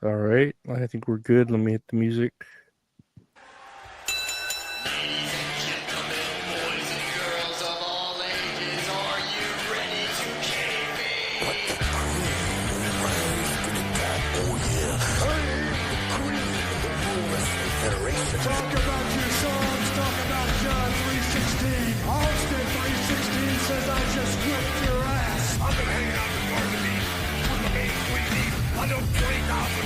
All right, I think we're good. Let me hit the music. Talk about your songs, talk about John 316. Austin 316 says I just whipped your ass. I've been hanging out with Garden Beach with my main squeeze deep. I know 20,000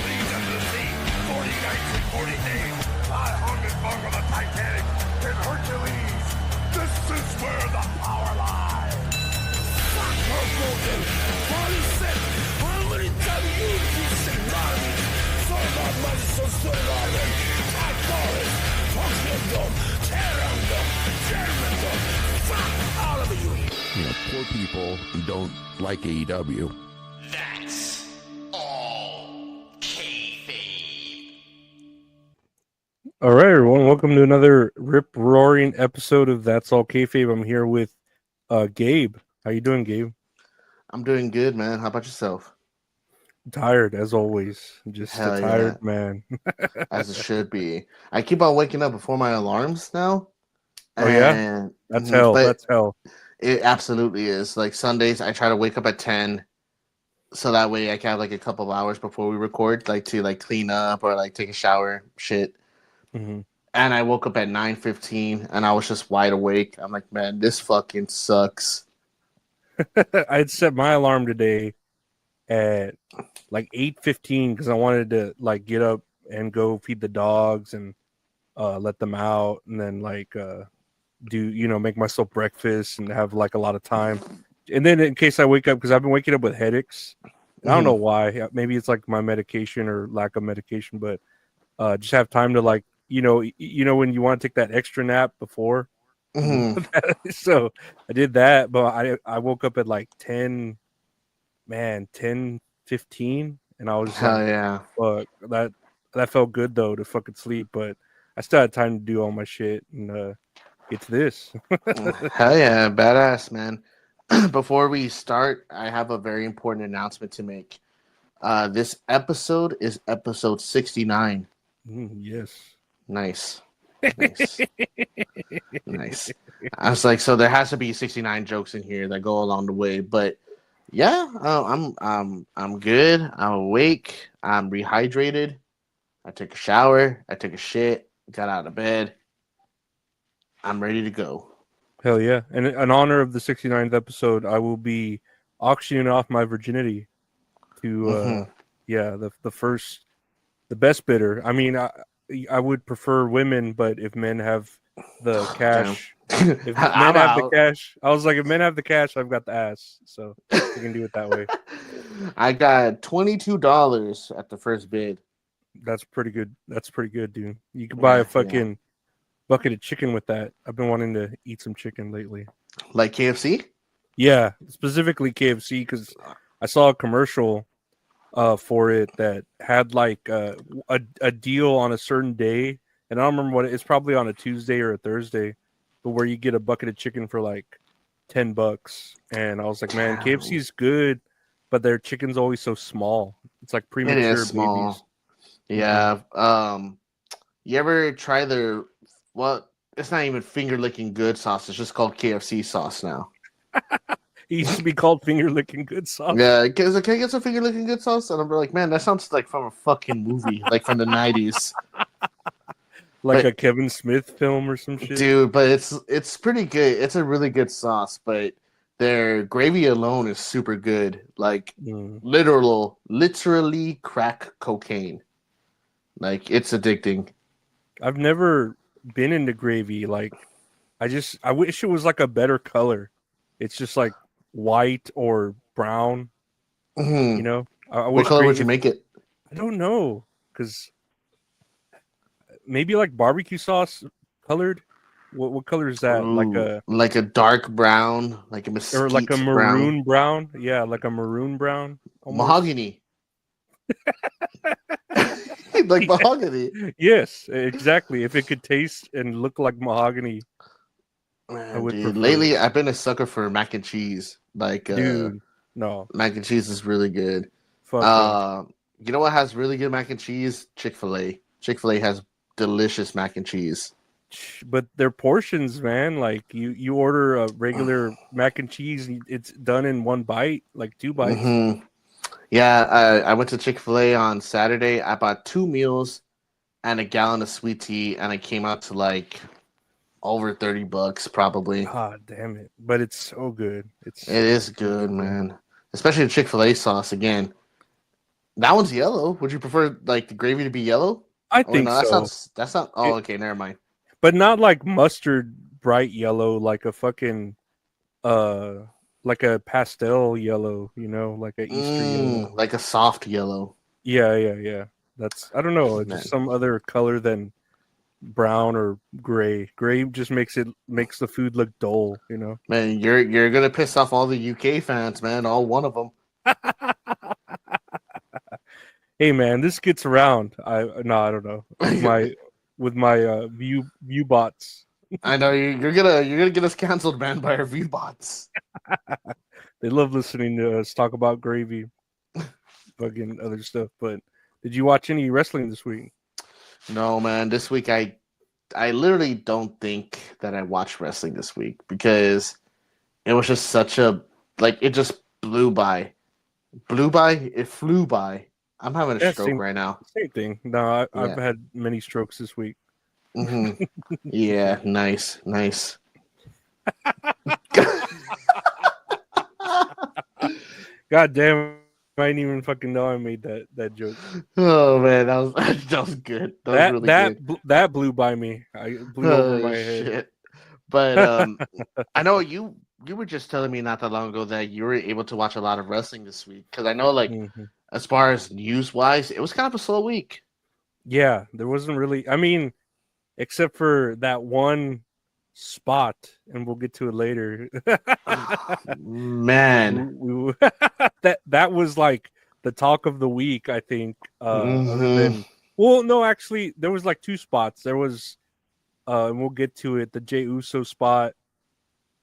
leagues under the sea, 40 nights and 40 days. I hung and bung on the Titanic in Hercules. This is where the power lies. Fuck her broken, body set. How many times you said me? So my money so stood on it. I call it Tokyo, Terror, German, fuck all of you. You know, poor people don't like AEW. That's all kayfabe. All right, everyone, welcome to another rip-roaring episode of That's All Kayfabe. I'm here with Gabe. How you doing, Gabe? I'm doing good, man. How about yourself? Tired, as always. Just Hell a tired yeah. man. As it should be. I keep on waking up before my alarms now. Oh, yeah? And, That's hell. but That's hell. It absolutely is. Like Sundays, I try to wake up at 10, so that way I can have like a couple of hours before we record, like to like clean up or like take a shower, shit. Mm-hmm. And I woke up at 9:15, and I was just wide awake. I'm like, man, this fucking sucks. I'd set my alarm today at like 8:15 because I wanted to like get up and go feed the dogs and let them out, and then like make myself breakfast and have like a lot of time. And then in case I wake up, because I've been waking up with headaches. I don't know why. Maybe it's like my medication or lack of medication, but just have time to like when you want to take that extra nap before. So I did that, but I woke up at like 10:15, and I was Hell like, yeah. fuck, that felt good though to fucking sleep, but I still had time to do all my shit and get to this. Hell yeah, badass, man. Before we start, I have a very important announcement to make. This episode is episode 69. Yes. Nice. Nice. I was like, so there has to be 69 jokes in here that go along the way, but yeah, I'm good. I'm awake. I'm rehydrated. I took a shower. I took a shit. Got out of bed. I'm ready to go. Hell yeah. And in honor of the 69th episode, I will be auctioning off my virginity to the best bidder. I mean, I would prefer women, but if men have the cash, if men have the cash, I was like, if men have the cash, I've got the ass, so we can do it that way. I got $22 at the first bid. That's pretty good. That's pretty good, dude. You can buy a fucking bucket of chicken with that. I've been wanting to eat some chicken lately. Like KFC? Yeah, specifically KFC, because I saw a commercial for it that had like a deal on a certain day, and I don't remember what it's probably on a Tuesday or a Thursday, but where you get a bucket of chicken for like $10, and I was like, man, KFC is good, but their chicken's always so small. It's like premature babies. Small. Yeah. You ever try their it's not even finger licking good sauce, it's just called KFC sauce now. It used to be called finger licking good sauce. Yeah, can I get some finger licking good sauce? And I'm like, man, that sounds like from a fucking movie, like from the 90s. Like a Kevin Smith film or some shit. Dude, but it's pretty good. It's a really good sauce, but their gravy alone is super good. Like literally crack cocaine. Like, it's addicting. I've never been into gravy. Like, I wish it was like a better color. It's just like white or brown. You know, what color would you make it? I don't know, because maybe like barbecue sauce colored. What color is that? Ooh, like a dark brown, like a mesquite, or like a maroon brown. Yeah, like a maroon brown. Almost. Mahogany. Like mahogany. Yes, exactly. If it could taste and look like mahogany. Man, I would dude, lately I've been a sucker for mac and cheese. Like, dude, no, mac and cheese is really good. Fuck You know what has really good mac and cheese? Chick-fil-A. Chick-fil-A has delicious mac and cheese. But their portions, man, like you order a regular mac and cheese, and it's done in one bite, like 2 bites. Mm-hmm. Yeah, I went to Chick-fil-A on Saturday. I bought 2 meals and a gallon of sweet tea, and I came out to like over $30 probably. God damn it! But it's so good. It is good, man. Especially the Chick-fil-A sauce. Again, that one's yellow. Would you prefer like the gravy to be yellow? I think no, so. That's not. Oh, okay, never mind. But not like mustard bright yellow, like a fucking like a pastel yellow, like a Easter yellow. Like a soft yellow. Yeah. That's, I don't know, Man. just some other color than brown or gray. Gray just makes the food look dull, Man, you're gonna piss off all the UK fans, man. All one of them. Hey man, this gets around. I don't know. With my view bots. I know you're gonna get us canceled, man, by our view bots. They love listening to us talk about gravy, fucking other stuff. But did you watch any wrestling this week? No, man. This week I literally don't think that I watched wrestling this week because it was just such a it just blew by. It flew by. I'm having a stroke right now. Same thing. No, I've had many strokes this week. Mm-hmm. Yeah, nice. God damn, I didn't even fucking know I made that joke. Oh man, that was good. That was really good. That blew by me. I blew over my head. Shit. But I know you were just telling me not that long ago that you were able to watch a lot of wrestling this week because I know as far as news wise, it was kind of a slow week. Yeah, there wasn't really. I mean, except for that one spot, and we'll get to it later. Man, that was like the talk of the week, I think. Other than, well, no, actually, there was like 2 spots. There was, and we'll get to it, the Jey Uso spot,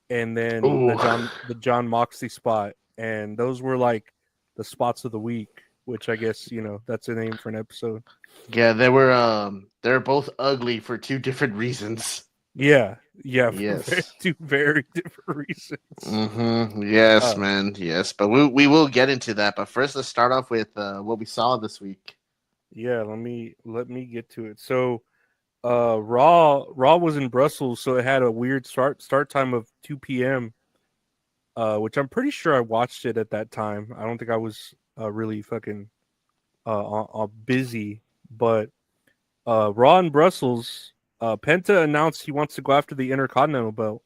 and then the Jon Moxley spot, and those were like the spots of the week, which I guess that's a name for an episode. Yeah, they were both ugly for 2 different reasons. Yeah, yes, 2 very different reasons. Mm-hmm. Yes, man, yes, but we will get into that. But first, let's start off with what we saw this week. Yeah, let me get to it. So, Raw was in Brussels, so it had a weird start time of 2 p.m. Which I'm pretty sure I watched it at that time. I don't think I was really fucking busy, but Raw in Brussels, Penta announced he wants to go after the Intercontinental belt.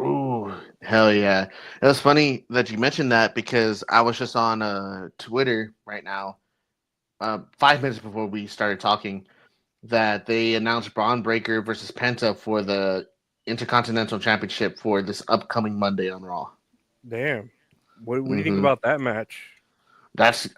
Ooh, hell yeah! It was funny that you mentioned that because I was just on Twitter right now, 5 minutes before we started talking, that they announced Braun Breaker versus Penta for the Intercontinental Championship for this upcoming Monday on Raw. Damn, what do you think about that match? That's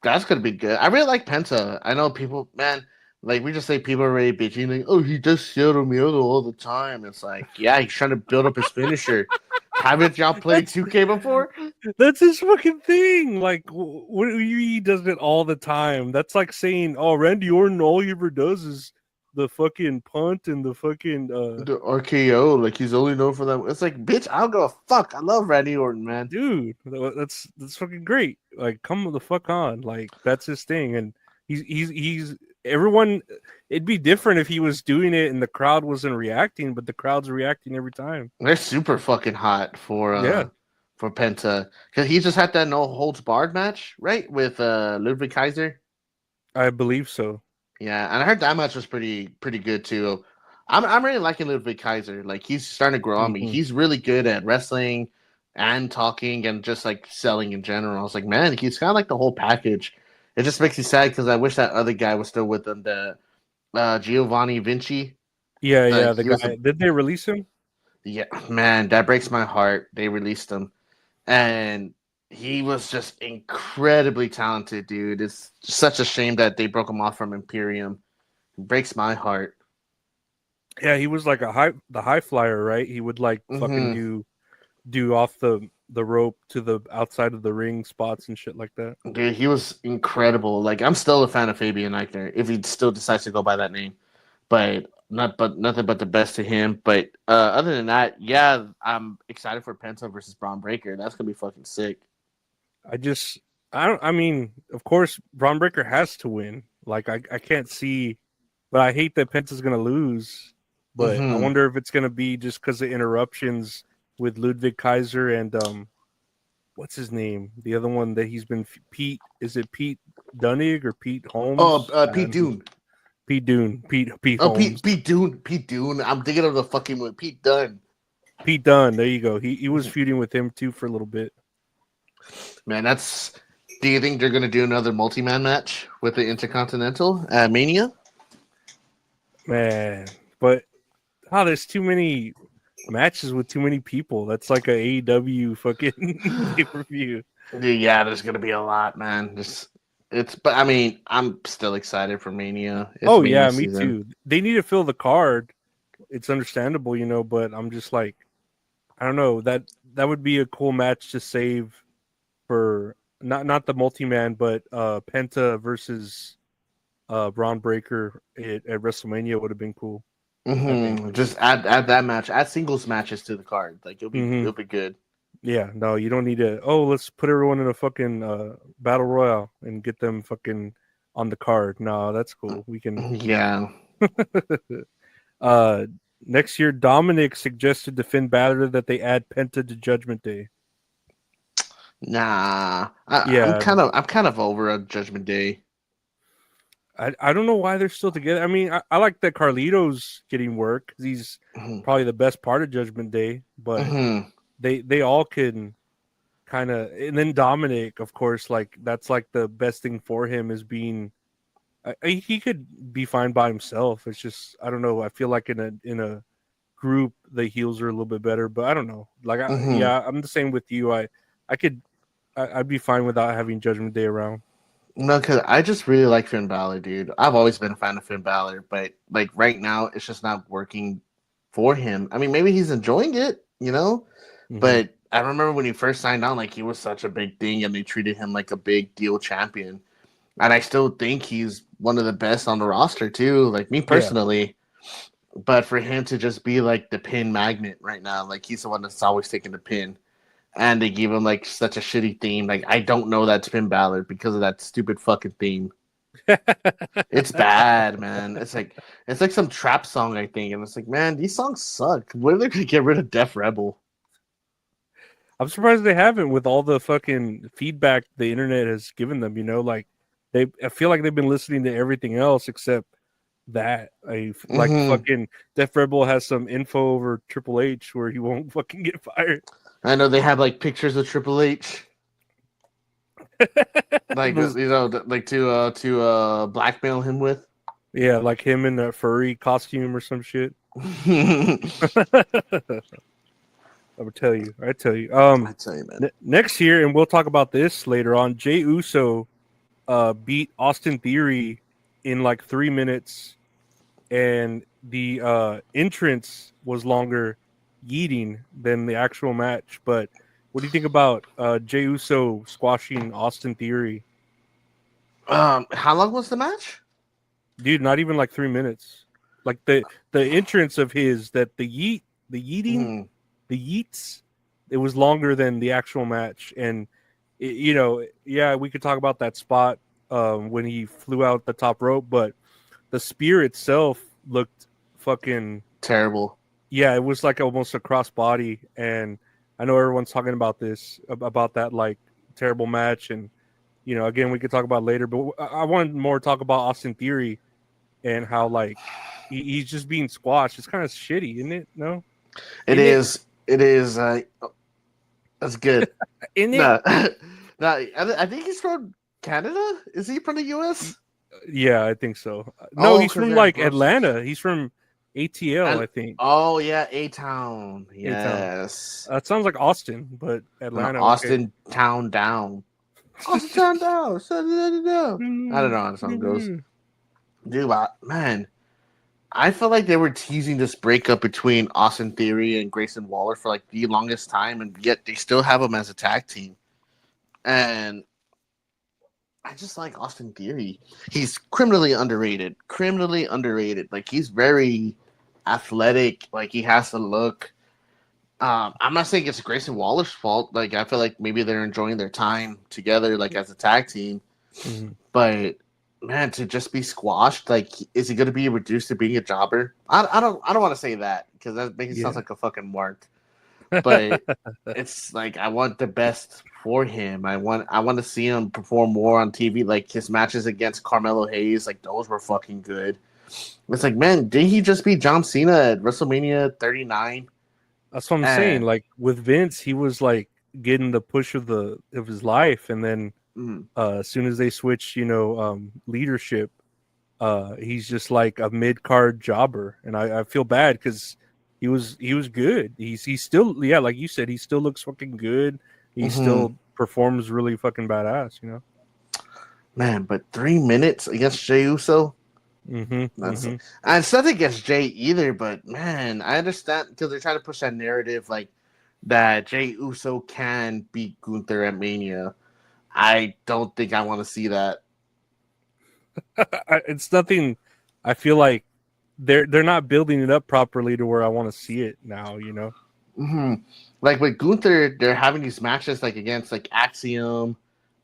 gonna be good. I really like Penta. I know people, man. Like, we just say people are already bitching, like, oh, he does Cero Miedo all the time. It's like, yeah, he's trying to build up his finisher. Haven't y'all played 2K before? That's his fucking thing. Like, he does it all the time. That's like saying, oh, Randy Orton, all he ever does is the fucking punt and the fucking... the RKO. Like, he's only known for that. It's like, bitch, I don't give a fuck. I love Randy Orton, man. Dude, that's fucking great. Like, come the fuck on. Like, that's his thing. And he's everyone, it'd be different if he was doing it and the crowd wasn't reacting, but the crowd's reacting every time. They're super fucking hot for Penta because he just had that no holds barred match, right, with Ludwig Kaiser. I believe so. Yeah, and I heard that match was pretty good too. I'm really liking Ludwig Kaiser. Like, he's starting to grow on me. He's really good at wrestling and talking and just like selling in general. I was like, man, he's kind of like the whole package. It just makes me sad because I wish that other guy was still with them, the Giovanni Vinci. Yeah, the guy. Did they release him? Yeah, man, that breaks my heart. They released him, and he was just incredibly talented, dude. It's such a shame that they broke him off from Imperium. It breaks my heart. Yeah, he was like the high flyer, right? He would like fucking do off the the rope to the outside of the ring spots and shit like that. Dude, he was incredible. Like, I'm still a fan of Fabian Eichner if he still decides to go by that name. But nothing but the best to him. But other than that, yeah, I'm excited for Penta versus Braun Breaker. That's gonna be fucking sick. I mean, of course, Braun Breaker has to win. Like, I can't see, but I hate that Penta's gonna lose. But I wonder if it's gonna be just because of interruptions with Ludwig Kaiser and what's his name? The other one that he's been Pete. Is it Pete Dunning or Pete Holmes? Oh, Pete Dunne. Pete Dunne. Pete Oh, Holmes. Pete Dunne. I'm thinking of the fucking one. Pete Dunne. Pete Dunne. There you go. He was feuding with him too for a little bit. Man, that's. Do you think they're gonna do another multi-man match with the Intercontinental at Mania? Man, but there's too many matches with too many people. That's like a AEW fucking pay-per-view. Yeah, there's gonna be a lot, man. But I mean, I'm still excited for Mania. It's Mania yeah, season. me too. They need to fill the card. It's understandable, but I'm just like, I don't know, that would be a cool match to save for not the multi-man, but Penta versus Braun Breaker at WrestleMania would have been cool. Just add that match, add singles matches to the card. Like, it'll be good. Yeah, no, you don't need to. Oh, let's put everyone in a fucking battle royale and get them fucking on the card. No, that's cool. We can. Yeah. Next year, Dominic suggested to Finn Balor that they add Penta to Judgment Day. Nah, I'm kind of over a Judgment Day. I don't know why they're still together. I mean, I like that Carlito's getting work because he's probably the best part of Judgment Day, but they all can kind of. And then Dominic, of course, like that's like the best thing for him is being. He could be fine by himself. It's just I don't know. I feel like in a group the heels are a little bit better, but I don't know. Like yeah, I'm the same with you. I'd be fine without having Judgment Day around. No, because I just really like Finn Balor, dude. I've always been a fan of Finn Balor, but like right now, it's just not working for him. I mean, maybe he's enjoying it, But I remember when he first signed on, like he was such a big thing, and they treated him like a big deal champion. And I still think he's one of the best on the roster too. Like me personally, but for him to just be like the pin magnet right now, like he's the one that's always taking the pin. And they gave him like such a shitty theme. Like I don't know that's Finn Balor because of that stupid fucking theme. It's bad, man. It's like some trap song, I think. And it's like, man, these songs suck. When are they gonna get rid of Def Rebel? I'm surprised they haven't with all the fucking feedback the internet has given them, like I feel like they've been listening to everything else except that. Fucking Def Rebel has some info over Triple H where he won't fucking get fired. I know they have like pictures of Triple H, like like to blackmail him with. Yeah, like him in a furry costume or some shit. I tell you. I tell you, man. Next year, and we'll talk about this later on. Jey Uso beat Austin Theory in like 3 minutes, and the entrance was longer. Yeeting than the actual match, but what do you think about Jey Uso squashing Austin Theory? How long was the match? Dude, not even like 3 minutes. Like the entrance of his the yeeting, the yeets, it was longer than the actual match, and we could talk about that spot when he flew out the top rope, but the spear itself looked fucking terrible. Yeah, it was like almost a crossbody, and I know everyone's talking about that like terrible match, and again we could talk about it later, but I wanted more to talk about Austin Theory and how like he's just being squashed. It's kind of shitty, isn't it? No, it is. That's good. I think he's from Canada. Is he from the U.S.? Yeah, I think so. No, he's from like Atlanta. He's from ATL, I think. Oh yeah, A-Town. Yes. That sounds like Austin, but Atlanta. No, Austin Town down. Austin Town down. I don't know how the song goes. Dude, man. I feel like they were teasing this breakup between Austin Theory and Grayson Waller for like the longest time, and yet they still have them as a tag team. And I just like Austin Theory. He's criminally underrated. Criminally underrated. Like, he's very athletic. Like, he has the look. I'm not saying it's Grayson Waller's fault. Like, I feel like maybe they're enjoying their time together, like, as a tag team. Mm-hmm. But man, to just be squashed, like, is he going to be reduced to being a jobber? I don't want to say that because that makes it sound like a fucking mark. But it's like, I want the best for him. I want to see him perform more on TV. Like, his matches against Carmelo Hayes, like, those were fucking good. It's like, man, did he just beat John Cena at WrestleMania 39? That's what I'm saying. Like, with Vince, he was like getting the push of his life, and then as soon as they switched, leadership, he's just like a mid-card jobber, and I feel bad because he was good. He's still, like you said, he still looks fucking good. He still performs really fucking badass, Man, but 3 minutes against Jey Uso. And it's nothing against Jey either, but man, I understand because they're trying to push that narrative like that Jey Uso can beat Gunther at Mania. I don't think I want to see that. It's nothing. I feel like they're not building it up properly to where I want to see it now. Like with Gunther, they're having these matches like against like Axiom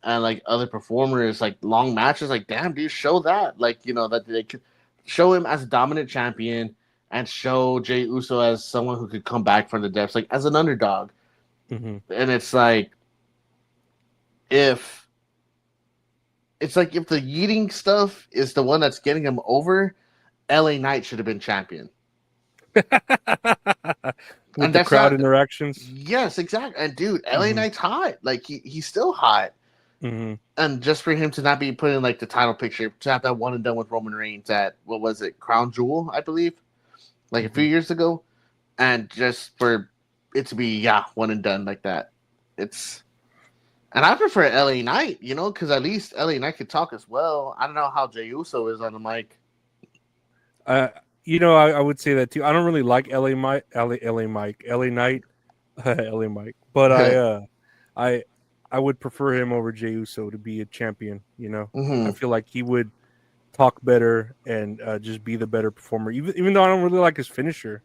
and like other performers, like long matches. Like, damn, dude, show that. Like, that they could show him as a dominant champion and show Jey Uso as someone who could come back from the depths, like as an underdog. And it's like, if the yeeting stuff is the one that's getting him over, LA Knight should have been champion. With the crowd interactions. Yes, exactly. And dude, LA Knight's hot. Like, he's still hot. And just for him to not be put in like the title picture, to have that one and done with Roman Reigns at, what was it, Crown Jewel, I believe, like a few years ago, and just for it to be one and done like that, and I prefer LA Knight, because at least LA Knight could talk as well. I don't know how Jey Uso is on the mic. I would say that too. I don't really like LA Knight, but I would prefer him over Jey Uso to be a champion. I feel like he would talk better and just be the better performer. Even though I don't really like his finisher.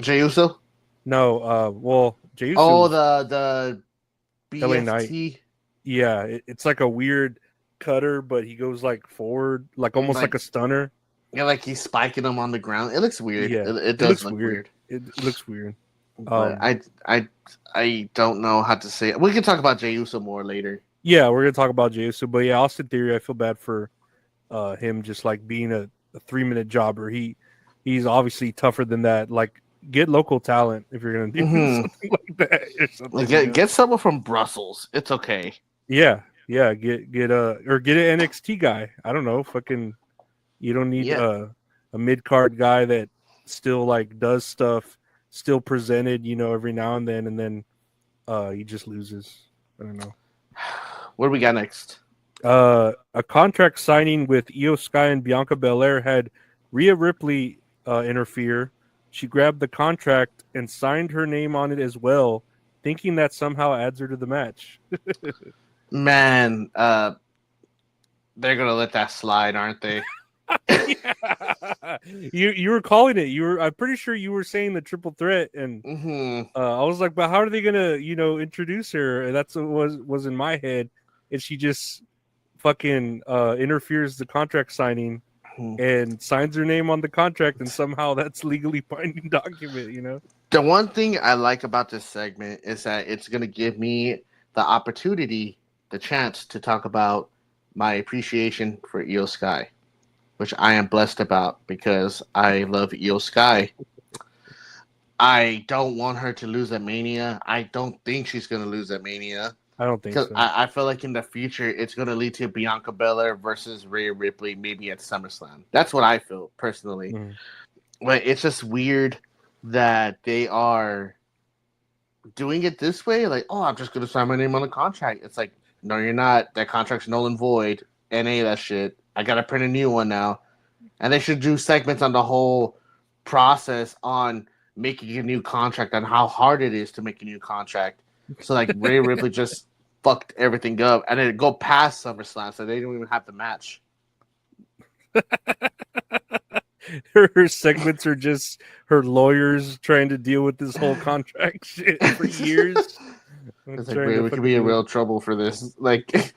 Jey Uso? No. Jey Uso. Oh, the BST. LA Knight. Yeah, it's like a weird cutter, but he goes like forward, like almost like a stunner. Yeah, like he's spiking him on the ground. It looks weird. Yeah, it does look weird. It looks weird. But I don't know how to say it. We can talk about Jey Uso more later. Yeah, we're gonna talk about Jey Uso, but yeah, Austin Theory, I feel bad for him just like being a 3-minute jobber. He's obviously tougher than that. Like, get local talent if you're gonna do something like that or something. Get someone from Brussels. It's okay. Yeah. Get an NXT guy. I don't know. Fucking, you don't need a mid card guy that still like does stuff, still presented, every now and then he just loses. I don't know. What do we got next? A contract signing with Io Sky and Bianca Belair had Rhea Ripley interfere. She grabbed the contract and signed her name on it as well, thinking that somehow adds her to the match. Man, they're gonna let that slide, aren't they? You were calling it. I'm pretty sure you were saying the triple threat, and I was like, but how are they gonna, introduce her? And that's what was in my head. And she just fucking interferes the contract signing and signs her name on the contract, and somehow that's legally binding document. The one thing I like about this segment is that it's gonna give me the opportunity, the chance to talk about my appreciation for Io Sky, which I am blessed about because I love Io Sky. I don't want her to lose at Mania. I don't think she's going to lose at Mania. I don't think so. I feel like in the future, it's going to lead to Bianca Belair versus Rhea Ripley, maybe at SummerSlam. That's what I feel, personally. But it's just weird that they are doing it this way. Like, oh, I'm just going to sign my name on the contract. It's like, no, you're not. That contract's null and void. NA that shit. I got to print a new one now. And they should do segments on the whole process on making a new contract and how hard it is to make a new contract. So like Rhea Ripley just fucked everything up, and then go past SummerSlam, so they don't even have the match. Her segments are just her lawyers trying to deal with this whole contract shit for years. It's like, we could be in real trouble for this. Like, it's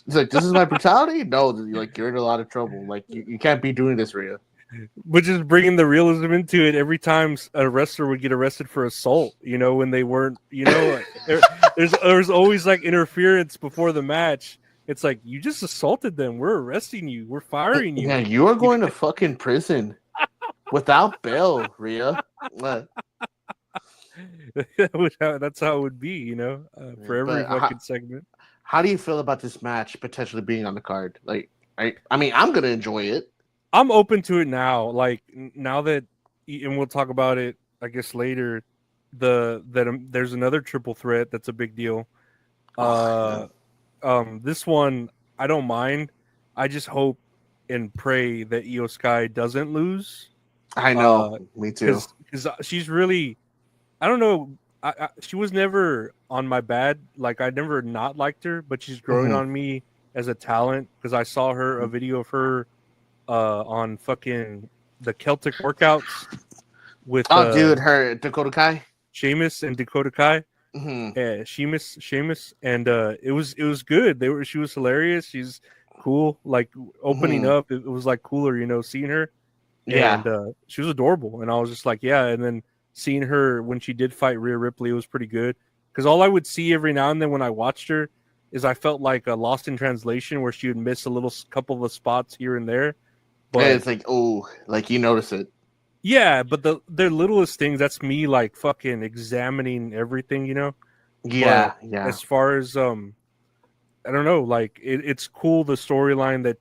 like, this is my brutality? No, like, you're in a lot of trouble. Like, you can't be doing this, Rhea. But just bringing the realism into it, every time a wrestler would get arrested for assault, when they weren't, there's always like interference before the match. It's like, you just assaulted them. We're arresting you. We're firing you. Yeah, you are going to fucking prison without bail, Rhea. That's how it would be, for every fucking segment. How do you feel about this match potentially being on the card? Like, I mean, I'm gonna enjoy it. I'm open to it now. Like, now that, and we'll talk about it, I guess, later. There's another triple threat that's a big deal. This one I don't mind. I just hope and pray that Io Sky doesn't lose. I know, me too. Because she's really, I don't know. She was never on my bad. Like, I never not liked her, but she's growing on me as a talent because I saw a video of her on fucking the Celtic workouts with her Dakota Kai, Sheamus and Dakota Kai. Sheamus, and it was good. She was hilarious. She's cool. Like, opening up, it was like cooler, seeing her. Yeah, and she was adorable, and I was just like, yeah. And then seeing her when she did fight Rhea Ripley, it was pretty good. Because all I would see every now and then when I watched her is I felt like a Lost in Translation, where she would miss a couple of spots here and there. But it's like, oh, like you notice it. Yeah, but the littlest things, that's me like fucking examining everything, Yeah, But yeah. As far as I don't know, like it's cool, the storyline that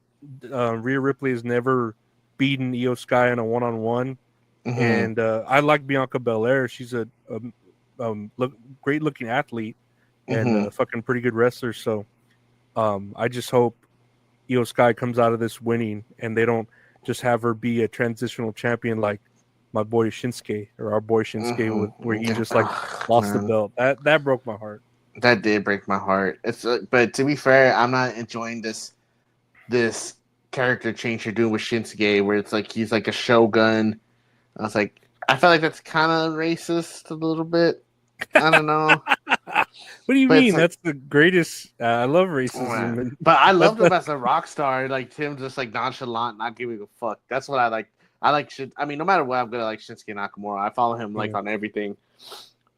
Rhea Ripley has never beaten Io Sky in a one-on-one, and I like Bianca Belair. She's a great looking athlete and a fucking pretty good wrestler. So I just hope Io Sky comes out of this winning, and they don't just have her be a transitional champion like my boy Shinsuke, or our boy Shinsuke, where he just like lost the belt. That broke my heart. That did break my heart. But to be fair, I'm not enjoying this character change you're doing with Shinsuke, where it's like he's like a shogun. I was like, I felt like that's kind of racist a little bit. I don't know. What do you mean? That's the greatest. I love racism. But I loved him as a rock star. Like him, just like nonchalant, not giving a fuck. That's what I like. I like. I mean, no matter what, I'm gonna like Shinsuke Nakamura. I follow him like on everything.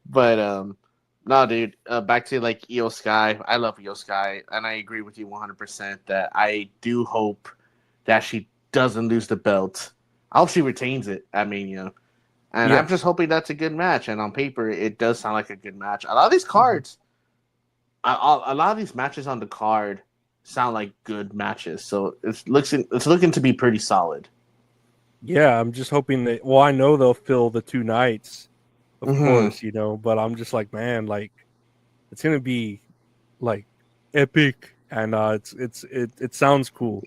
But no, dude. Back to like Io Sky. I love Io Sky, and I agree with you 100% that I do hope that she doesn't lose the belt. I hope she retains it at Mania. And I'm just hoping that's a good match. And on paper, it does sound like a good match. A lot of these cards, a lot of these matches on the card sound like good matches. So it's looking to be pretty solid. Yeah, I'm just hoping that. Well, I know they'll fill the 2 nights, of course, But I'm just like, man, like it's gonna be like epic, and it sounds cool.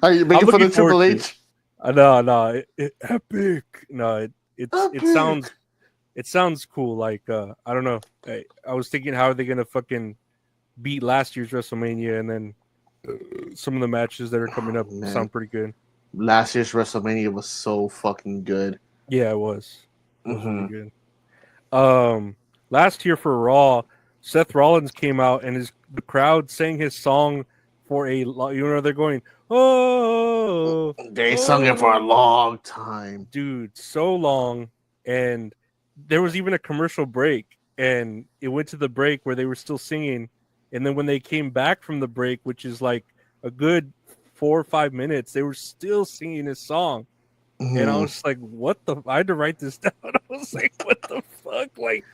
Are you making fun of Triple H? No, epic. No, it sounds cool. Like I don't know. I was thinking, how are they gonna fucking beat last year's WrestleMania, and then some of the matches that are coming up sound pretty good. Last year's WrestleMania was so fucking good. Yeah, it was. It was really good. Last year for Raw, Seth Rollins came out, and the crowd sang his song for they're going, oh, they sung it for a long time, dude, so long. And there was even a commercial break, and it went to the break where they were still singing, and then when they came back from the break, which is like a good 4 or 5 minutes, they were still singing his song. And I was like, what the? I had to write this down. I was like, what the fuck? Like,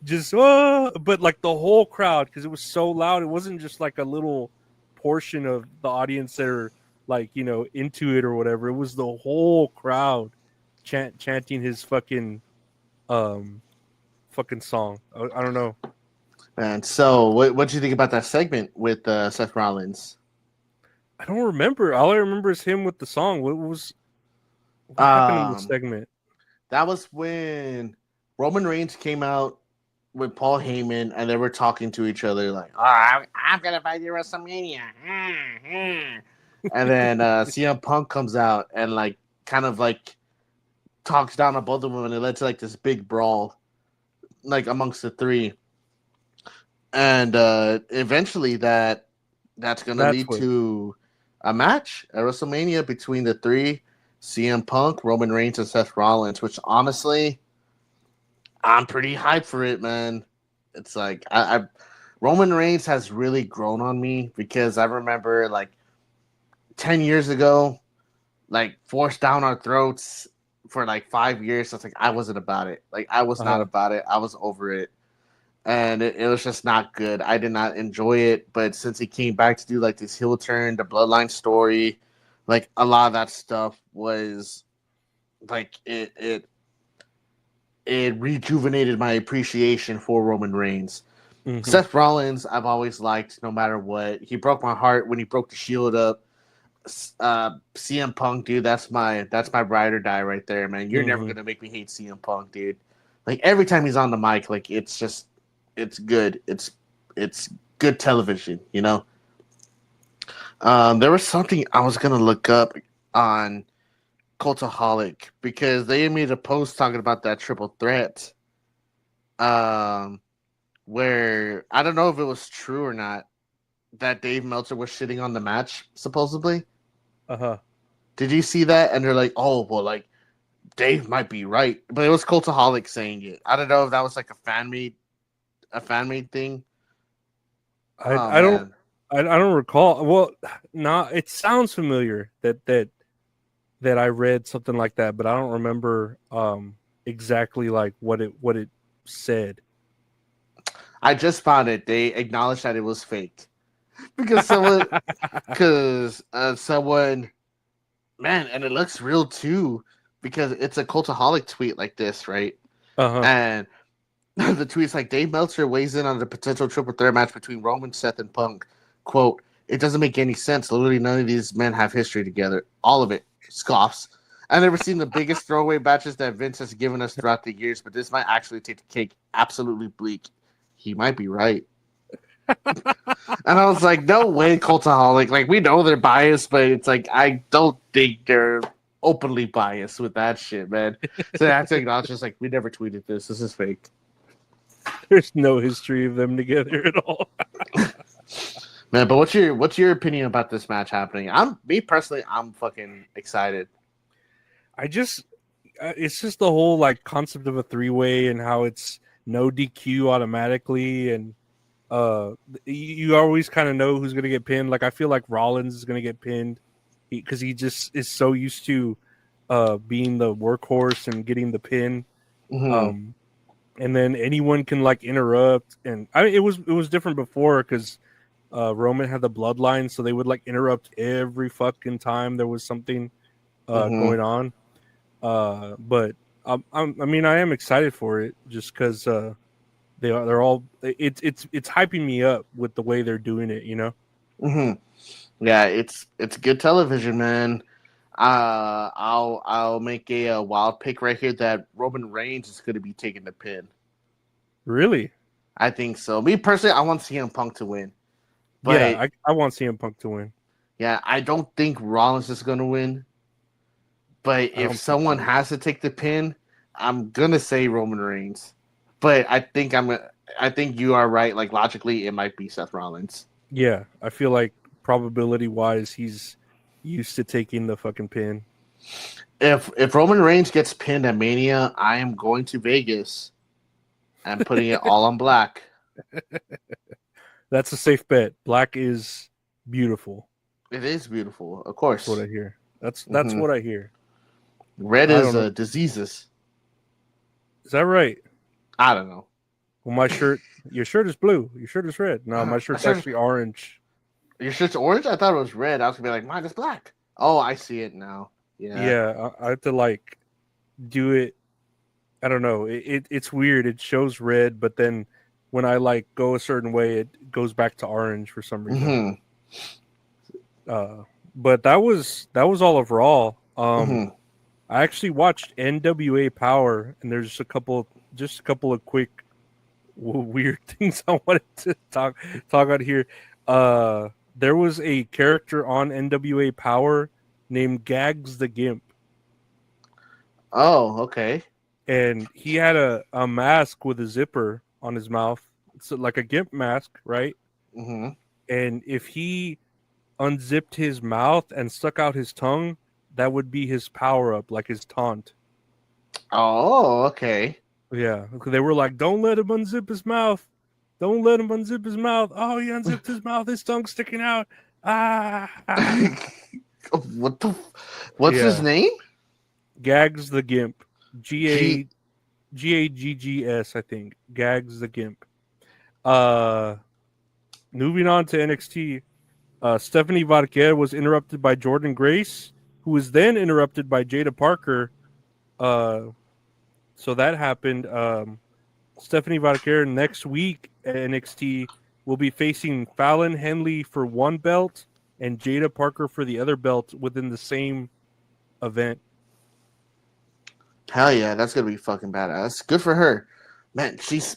just, but like the whole crowd, because it was so loud. It wasn't just like a little portion of the audience that are like, into it or whatever. It was the whole crowd chanting his fucking song. I don't know. And so, what do you think about that segment with Seth Rollins? I don't remember. All I remember is him with the song. What happened in the segment? That was when Roman Reigns came out with Paul Heyman, and they were talking to each other like, "Oh, I'm gonna fight you at WrestleMania," and then CM Punk comes out and like kind of like talks down on both of them, and it led to like this big brawl, like amongst the three, and eventually that's gonna lead to a match at WrestleMania between the three: CM Punk, Roman Reigns, and Seth Rollins. Which honestly, I'm pretty hyped for it, man. It's like Roman Reigns has really grown on me because I remember like 10 years ago, like forced down our throats for like 5 years. So it's like I wasn't about it. Like I was not about it. I was over it. And it was just not good. I did not enjoy it. But since he came back to do like this heel turn, the bloodline story, like a lot of that stuff was like it rejuvenated my appreciation for Roman Reigns. Mm-hmm. Seth Rollins, I've always liked no matter what. He broke my heart when he broke the Shield up. CM Punk, dude, that's my ride or die right there, man. You're never gonna make me hate CM Punk, dude. Like every time he's on the mic, like it's good. It's good television, you know. There was something I was gonna look up on Cultaholic because they made a post talking about that triple threat. Where I don't know if it was true or not that Dave Meltzer was shitting on the match, supposedly. Did you see that? And they're like, oh, well, like, Dave might be right. But it was Cultaholic saying it. I don't know if that was like a fan made thing. I don't recall. Well, it sounds familiar that I read something like that, but I don't remember exactly like what it said. I just found it. They acknowledged that it was fake because someone, man, and it looks real too because it's a Cultaholic tweet like this, right? And the tweet's like, Dave Meltzer weighs in on the potential triple threat match between Roman, Seth, and Punk. Quote, it doesn't make any sense. Literally none of these men have history together. All of it. Scoffs. I've never seen the biggest throwaway matches that Vince has given us throughout the years, but this might actually take the cake. Absolutely bleak. He might be right. And I was like, no way, Cultaholic. Like, we know they're biased, but it's like, I don't think they're openly biased with that shit, man. So I have to acknowledge, just like, we never tweeted this. This is fake. There's no history of them together at all. Man, but what's your opinion about this match happening? I'm fucking excited. It's just the whole like concept of a three-way and how it's no DQ automatically, and you always kind of know who's gonna get pinned. Like I feel like Rollins is gonna get pinned because he just is so used to being the workhorse and getting the pin. Mm-hmm. And then anyone can like interrupt, and it was different before because Roman had the bloodline, so they would like interrupt every fucking time there was something going on. But I am excited for it just because they're all it's hyping me up with the way they're doing it, you know. Mm-hmm. Yeah, it's good television, man. I'll make a wild pick right here that Roman Reigns is going to be taking the pin. Really? I think so. Me personally, I want CM Punk to win. But, yeah, I want CM Punk to win. Yeah, I don't think Rollins is going to win. But if someone has to take the pin, I'm going to say Roman Reigns. But I think you are right. Like logically, it might be Seth Rollins. Yeah, I feel like probability-wise, he's used to taking the fucking pin. If Roman Reigns gets pinned at Mania, I am going to Vegas and putting it all on black. That's a safe bet. Black is beautiful. It is beautiful, of course. That's what I hear. That's what I hear. Red is diseases. Is that right? I don't know. Well, your shirt is blue. Your shirt is red. No, my shirt's actually orange. Your shirt's orange? I thought it was red. I was gonna be like, mine is black. Oh, I see it now. Yeah. Yeah, I have to like do it. I don't know. It's weird. It shows red, but then when I like go a certain way, it goes back to orange for some reason. But that was all of Raw. Mhm. I actually watched NWA Power, and there's just a couple of quick weird things I wanted to talk about here. There was a character on NWA Power named Gags the Gimp, Oh, okay. and he had a mask with a zipper on his mouth. It's like a gimp mask, right? Mhm. And if he unzipped his mouth and stuck out his tongue, that would be his power up, like his taunt. Oh, okay. Yeah, they were like, "Don't let him unzip his mouth. Don't let him unzip his mouth. Oh, he unzipped his mouth. His tongue's sticking out. Ah!" What's his name? Gags the Gimp. Gaggs, I think. Gags the Gimp. Moving on to NXT. Stephanie Varquer was interrupted by Jordan Grace, who was then interrupted by Jada Parker. So that happened. Stephanie Varquer next week at NXT will be facing Fallon Henley for one belt and Jada Parker for the other belt within the same event. Hell yeah, that's gonna be fucking badass. Good for her, man. She's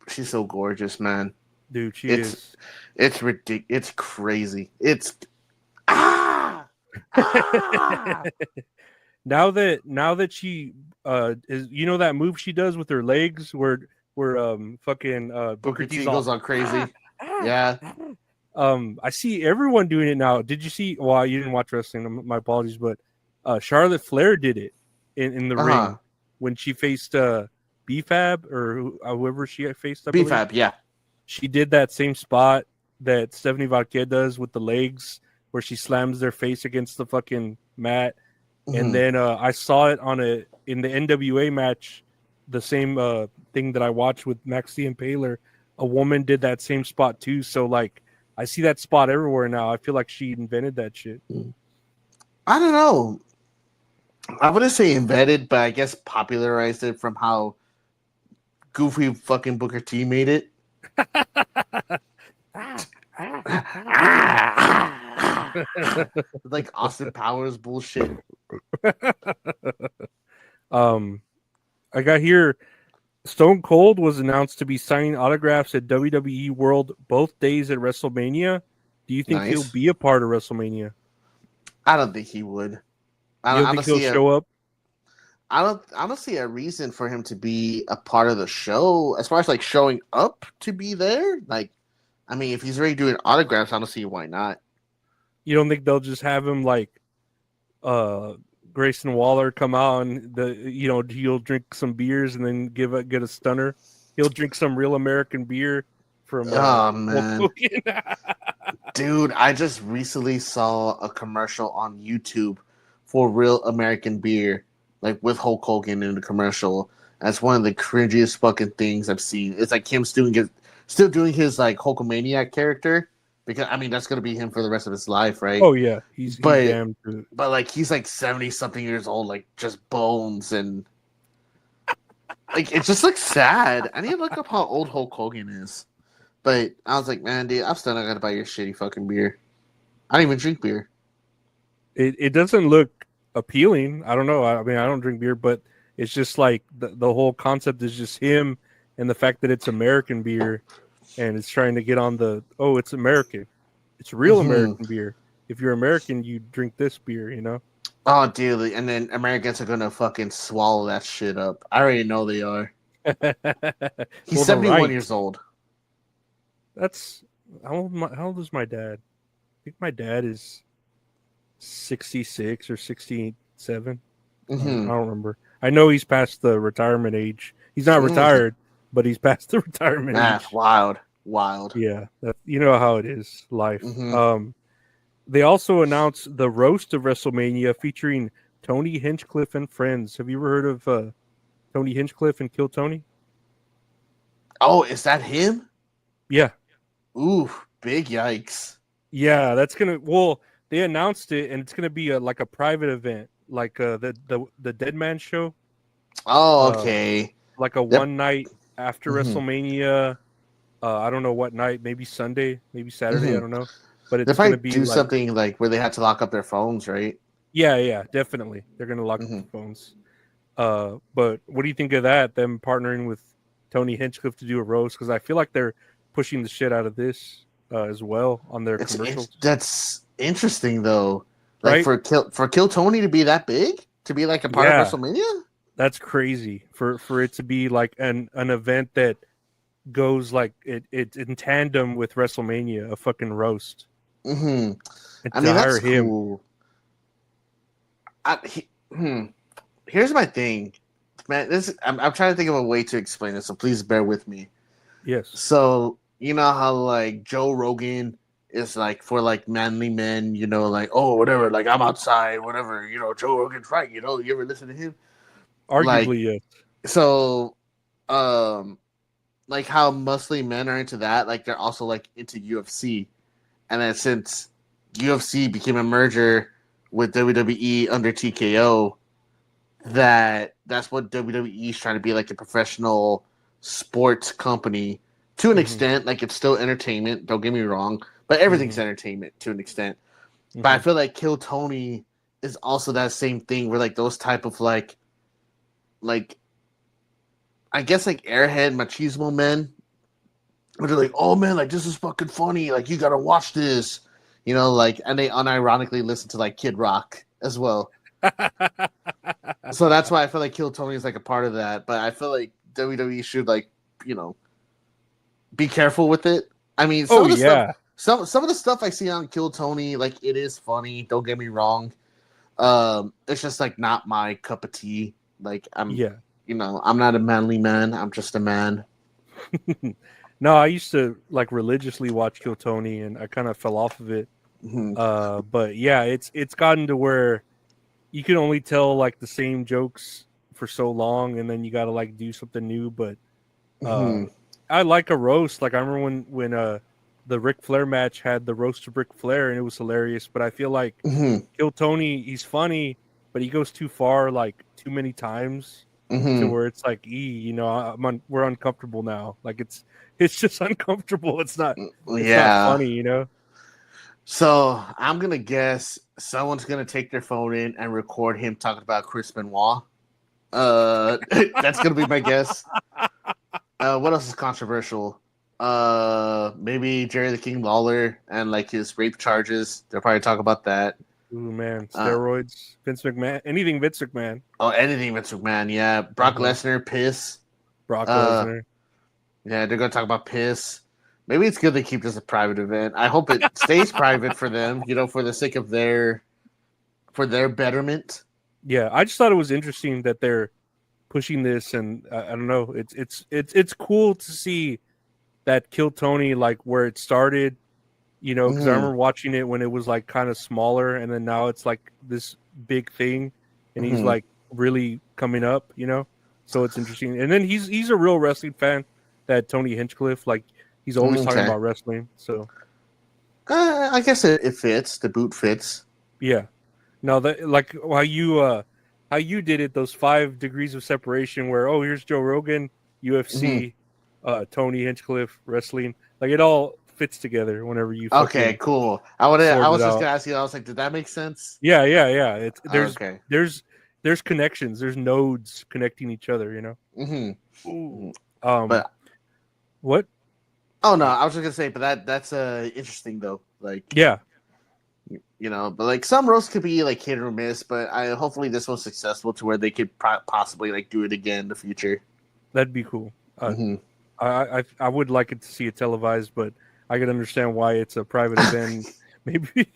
so gorgeous, man. Dude, she is. It's ridiculous. It's crazy. It's ah. Now that she is, you know, that move she does with her legs where fucking Booker T all- goes all crazy. Yeah. I see everyone doing it now. Did you see? Well, you didn't watch wrestling. My apologies, but Charlotte Flair did it in the ring when she faced BFAB or whoever she faced. BFAB, yeah. She did that same spot that Stephanie Varquer does with the legs, where she slams their face against the fucking mat. And then I saw it in the NWA match, the same thing that I watched with Maxie and Paler. A woman did that same spot too. So like, I see that spot everywhere now. I feel like she invented that shit. I don't know. I wouldn't say invented, but I guess popularized it from how goofy fucking Booker T made it. Like Austin Powers bullshit. I got here. Stone Cold was announced to be signing autographs at WWE World both days at WrestleMania. Do you think he'll be a part of WrestleMania? I don't think he would. I don't think he'll show up. I don't see a reason for him to be a part of the show as far as like showing up to be there. Like, I mean, if he's already doing autographs, I don't see why not. You don't think they'll just have him like Grayson Waller come out and he'll drink some beers and then get a stunner. He'll drink some real American beer from oh man. Dude, I just recently saw a commercial on YouTube for real American beer, like with Hulk Hogan in the commercial. That's one of the cringiest fucking things I've seen. It's like him still doing his like Hulkamaniac character, because I mean that's gonna be him for the rest of his life, right? Oh yeah, he's damn good. But like he's like 70-something years old, like just bones, and like it just looks sad. I need to look up how old Hulk Hogan is. But I was like, man, dude, I'm still not gonna buy your shitty fucking beer. I don't even drink beer. It doesn't look appealing. I don't know. I mean, I don't drink beer, but it's just like the whole concept is just him and the fact that it's American beer and it's trying to get on it's American. It's real American beer. If you're American, you drink this beer, you know? Oh, dude. And then Americans are gonna fucking swallow that shit up. I already know they are. He's 71 years old. That's how old is my dad? I think my dad is 66 or 67. I don't remember. I know he's past the retirement age. He's not retired, but he's past the retirement age. That's wild. Yeah, you know how it is, life. They also announced the Roast of WrestleMania featuring Tony Hinchcliffe and friends. Have you ever heard of Tony Hinchcliffe and Kill Tony? Oh, is that him? Yeah. Ooh, big yikes. Yeah, that's gonna. Well, they announced it, and it's gonna be like a private event, like the Dead Man Show. Oh, okay. Like a one night after WrestleMania. I don't know what night. Maybe Sunday, maybe Saturday. I don't know. but They it's going to probably be do like, something like where they had to lock up their phones, right? yeah, definitely. They're going to lock up the phones. But what do you think of that? Them partnering with Tony Hinchcliffe to do a roast? Because I feel like they're pushing the shit out of this as well on their commercials. That's interesting though. Like Right? for Kill Tony to be that big, to be like a part of WrestleMania. That's crazy for it to be like an event that goes like it's in tandem with WrestleMania, a fucking roast. Mm-hmm. And I to mean, hire that's him. cool. Here's my thing, man. I'm trying to think of a way to explain this, so please bear with me. Yes. So you know how like Joe Rogan is like for like manly men, you know, like oh whatever, like I'm outside, whatever, you know, Joe Rogan's right, you know, you ever listen to him? Like, Arguably, yes. so, like how muscly men are into that, like they're also like into UFC, and then since UFC became a merger with WWE under TKO, that's what WWE is trying to be, like a professional sports company to an extent. Like it's still entertainment, don't get me wrong, but everything's entertainment to an extent. But I feel like Kill Tony is also that same thing where like those type of like I guess like airhead machismo men, where they're like, oh man, like this is fucking funny, like you gotta watch this, you know, like, and they unironically listen to like Kid Rock as well. So that's why I feel like Kill Tony is like a part of that. But I feel like WWE should like, you know, be careful with it. I mean, some of the stuff I see on Kill Tony, like it is funny. Don't get me wrong. It's just like not my cup of tea. Like you know, I'm not a manly man. I'm just a man. No, I used to like religiously watch Kill Tony, and I kind of fell off of it. But yeah, it's gotten to where you can only tell like the same jokes for so long, and then you got to like do something new. But I like a roast. Like I remember when the Ric Flair match had the roast of Ric Flair, and it was hilarious. But I feel like Kill Tony, he's funny, but he goes too far, like too many times, to where it's like, you know, we're uncomfortable now. Like it's just uncomfortable. It's not funny, you know. So I'm gonna guess someone's gonna take their phone in and record him talking about Chris Benoit. That's gonna be my guess. What else is controversial? Maybe Jerry the King Lawler and like his rape charges. They'll probably talk about that. Ooh man, steroids, Vince McMahon, anything Vince McMahon. Oh, anything Vince McMahon, yeah. Brock Lesnar, piss. Brock Lesnar. Yeah, they're gonna talk about piss. Maybe it's good they keep this a private event. I hope it stays private for them, you know, for the sake of their betterment. Yeah, I just thought it was interesting that they're pushing this, and I don't know, it's cool to see that Kill Tony, like where it started, you know, because I remember watching it when it was like kind of smaller, and then now it's like this big thing, and he's like really coming up, you know. So it's interesting, and then he's a real wrestling fan, that Tony Hinchcliffe, like he's always talking about wrestling. So I guess it fits. The boot fits. Yeah, no, that like how you did it, those 5 degrees of separation, where here's Joe Rogan, UFC, Tony Hinchcliffe, wrestling, like it all fits together whenever you. Okay, cool. I was just gonna ask you. I was like, did that make sense? Yeah. It's there's connections. There's nodes connecting each other. You know. But what? Oh no, I was just gonna say, but that's interesting though. Like, yeah, you know, but like some roasts could be like hit or miss. But hopefully this one's successful to where they could possibly like do it again in the future. That'd be cool. I would like it to see it televised, but I can understand why it's a private event. Maybe,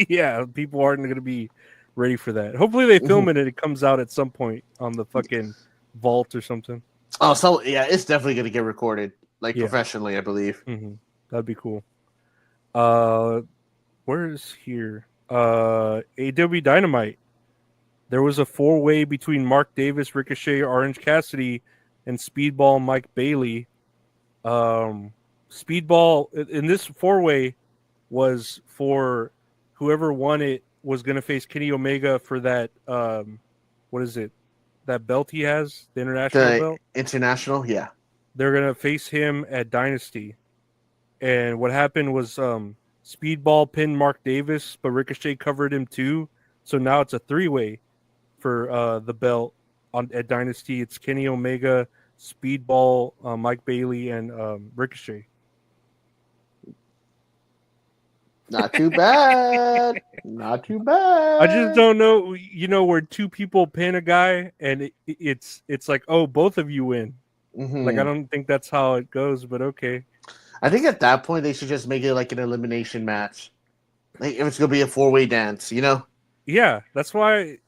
yeah, people aren't going to be ready for that. Hopefully they film it and it comes out at some point on the fucking vault or something. Oh, so yeah, it's definitely going to get recorded, like professionally, I believe. That'd be cool. Where is here? AEW Dynamite. There was a 4-way between Mark Davis, Ricochet, Orange Cassidy, and Speedball Mike Bailey. Speedball in this 4-way was for whoever won it was going to face Kenny Omega for that. What is it? That belt he has, the international belt. International, yeah. They're going to face him at Dynasty. And what happened was Speedball pinned Mark Davis, but Ricochet covered him too. So now it's a 3-way for the belt at Dynasty. It's Kenny Omega, Speedball, Mike Bailey, and Ricochet. Not too bad. Not too bad. I just don't know, where two people pin a guy and it's like, oh, both of you win. Mhm. Like, I don't think that's how it goes, but okay. I think at that point they should just make it like an elimination match. Like if it's gonna be a 4-way dance, Yeah, that's why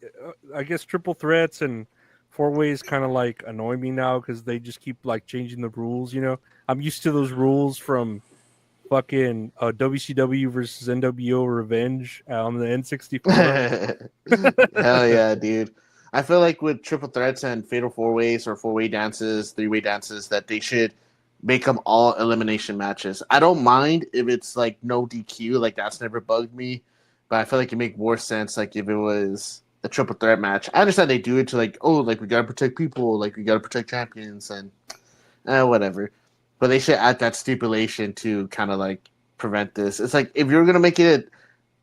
I guess triple threats and 4-ways kind of like annoy me now because they just keep like changing the rules. I'm used to those rules from fucking WCW versus NWO Revenge on the N64. Hell yeah, dude. I feel like with triple threats and fatal 4-ways or 4-way dances, 3-way dances, that they should make them all elimination matches. I don't mind if it's like no DQ, like that's never bugged me, but I feel like it make more sense like if it was a triple threat match. I understand they do it to like, oh, like we gotta protect people, like we gotta protect champions and whatever. But they should add that stipulation to kind of like prevent this. It's like if you're gonna make it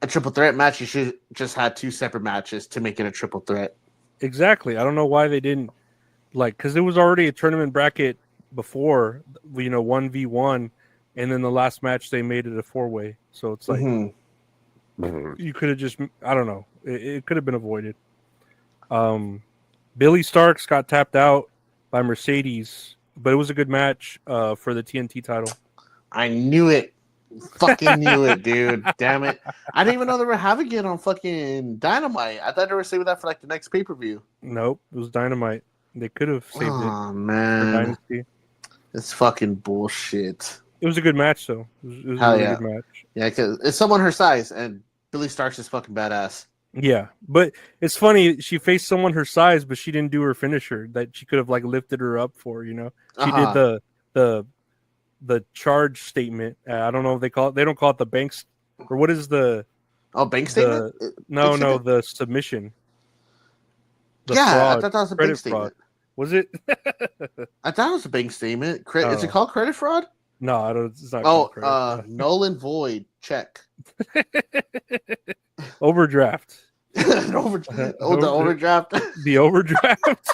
a triple threat match, you should just have 2 separate matches to make it a triple threat. Exactly. I don't know why they didn't because it was already a tournament bracket before, 1v1, and then the last match they made it a 4-way. So it's like you could have just, I don't know, it could have been avoided. Billy Starks got tapped out by Mercedes, but it was a good match for the TNT title. I knew it. Fucking knew it, dude. Damn it. I didn't even know they were having it on fucking Dynamite. I thought they were saving that for like the next pay-per-view. Nope, it was Dynamite. They could have saved it. Oh, For man. Dynasty. It's fucking bullshit. It was a good match, though. It was Hell a really yeah. good match. Yeah, because it's someone her size, and Billy Starks is fucking badass. Yeah, but it's funny. She faced someone her size, but she didn't do her finisher that she could have like lifted her up for. She did the charge statement. I don't know if they call it. They don't call it the banks, or what is the? Oh, bank statement? No, statement? the submission. The Yeah, fraud, I thought that was a credit bank statement. fraud. Was it? I thought it was a bank statement. Is it Oh. called credit fraud? No, I don't. It's not. Oh, called credit. null and void check. Overdraft. The overdraft. The overdraft.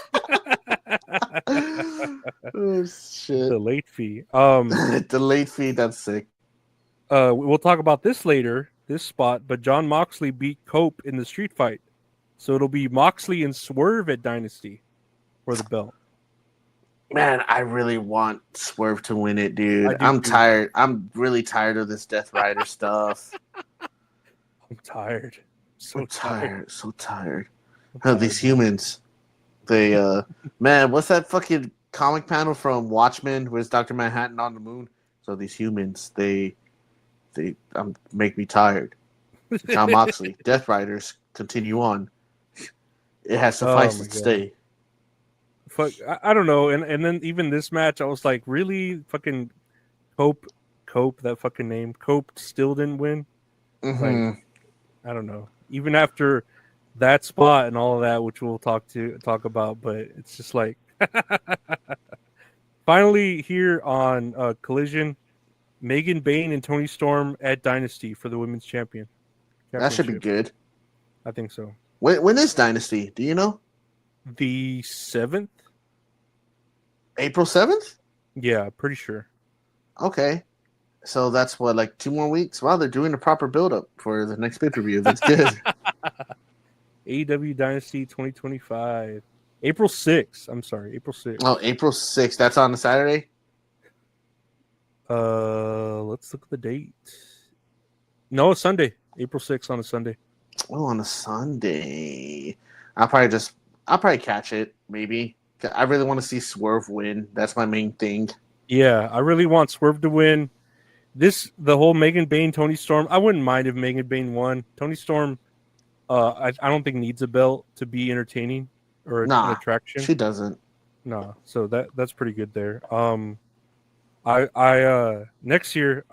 Oh shit. The late fee. The late fee. That's sick. We'll talk about this later. This spot, but Jon Moxley beat Cope in the street fight, so it'll be Moxley and Swerve at Dynasty for the belt. Man, I really want Swerve to win it, dude. I'm too. tired. I'm really tired of this Death Rider stuff. I'm tired. So tired. So tired. Oh, these humans. They man, what's that fucking comic panel from Watchmen where's Dr. Manhattan on the moon? So these humans, they make me tired. Jon Moxley, Death Riders, continue on. It has sufficed to stay. Fuck, I don't know. And then even this match, I was like, really? Fucking Cope, that fucking name. Cope still didn't win? Mm-hmm. Like, I don't know. Even after that spot and all of that, which we'll talk about, but it's just like finally here on Collision, Megan Bayne and Toni Storm at Dynasty for the women's championship. That should be good. I think so. When is Dynasty? Do you know? The 7th? April 7th? Yeah, pretty sure. Okay. So that's what, like 2 more weeks? Wow, they're doing a proper build-up for the next pay-per-view. That's good. AEW Dynasty 2025. April 6th. I'm sorry, April 6th. Oh, April 6th. That's on a Saturday? Let's look at the date. No, it's Sunday. April 6th on a Sunday. Oh, on a Sunday. I'll probably catch it, maybe. I really want to see Swerve win. That's my main thing. Yeah, I really want Swerve to win. The whole Megan Bayne, Toni Storm, I wouldn't mind if Megan Bayne won. Toni Storm, I don't think needs a belt to be entertaining or an attraction. She doesn't. No, so that's pretty good there. I next year,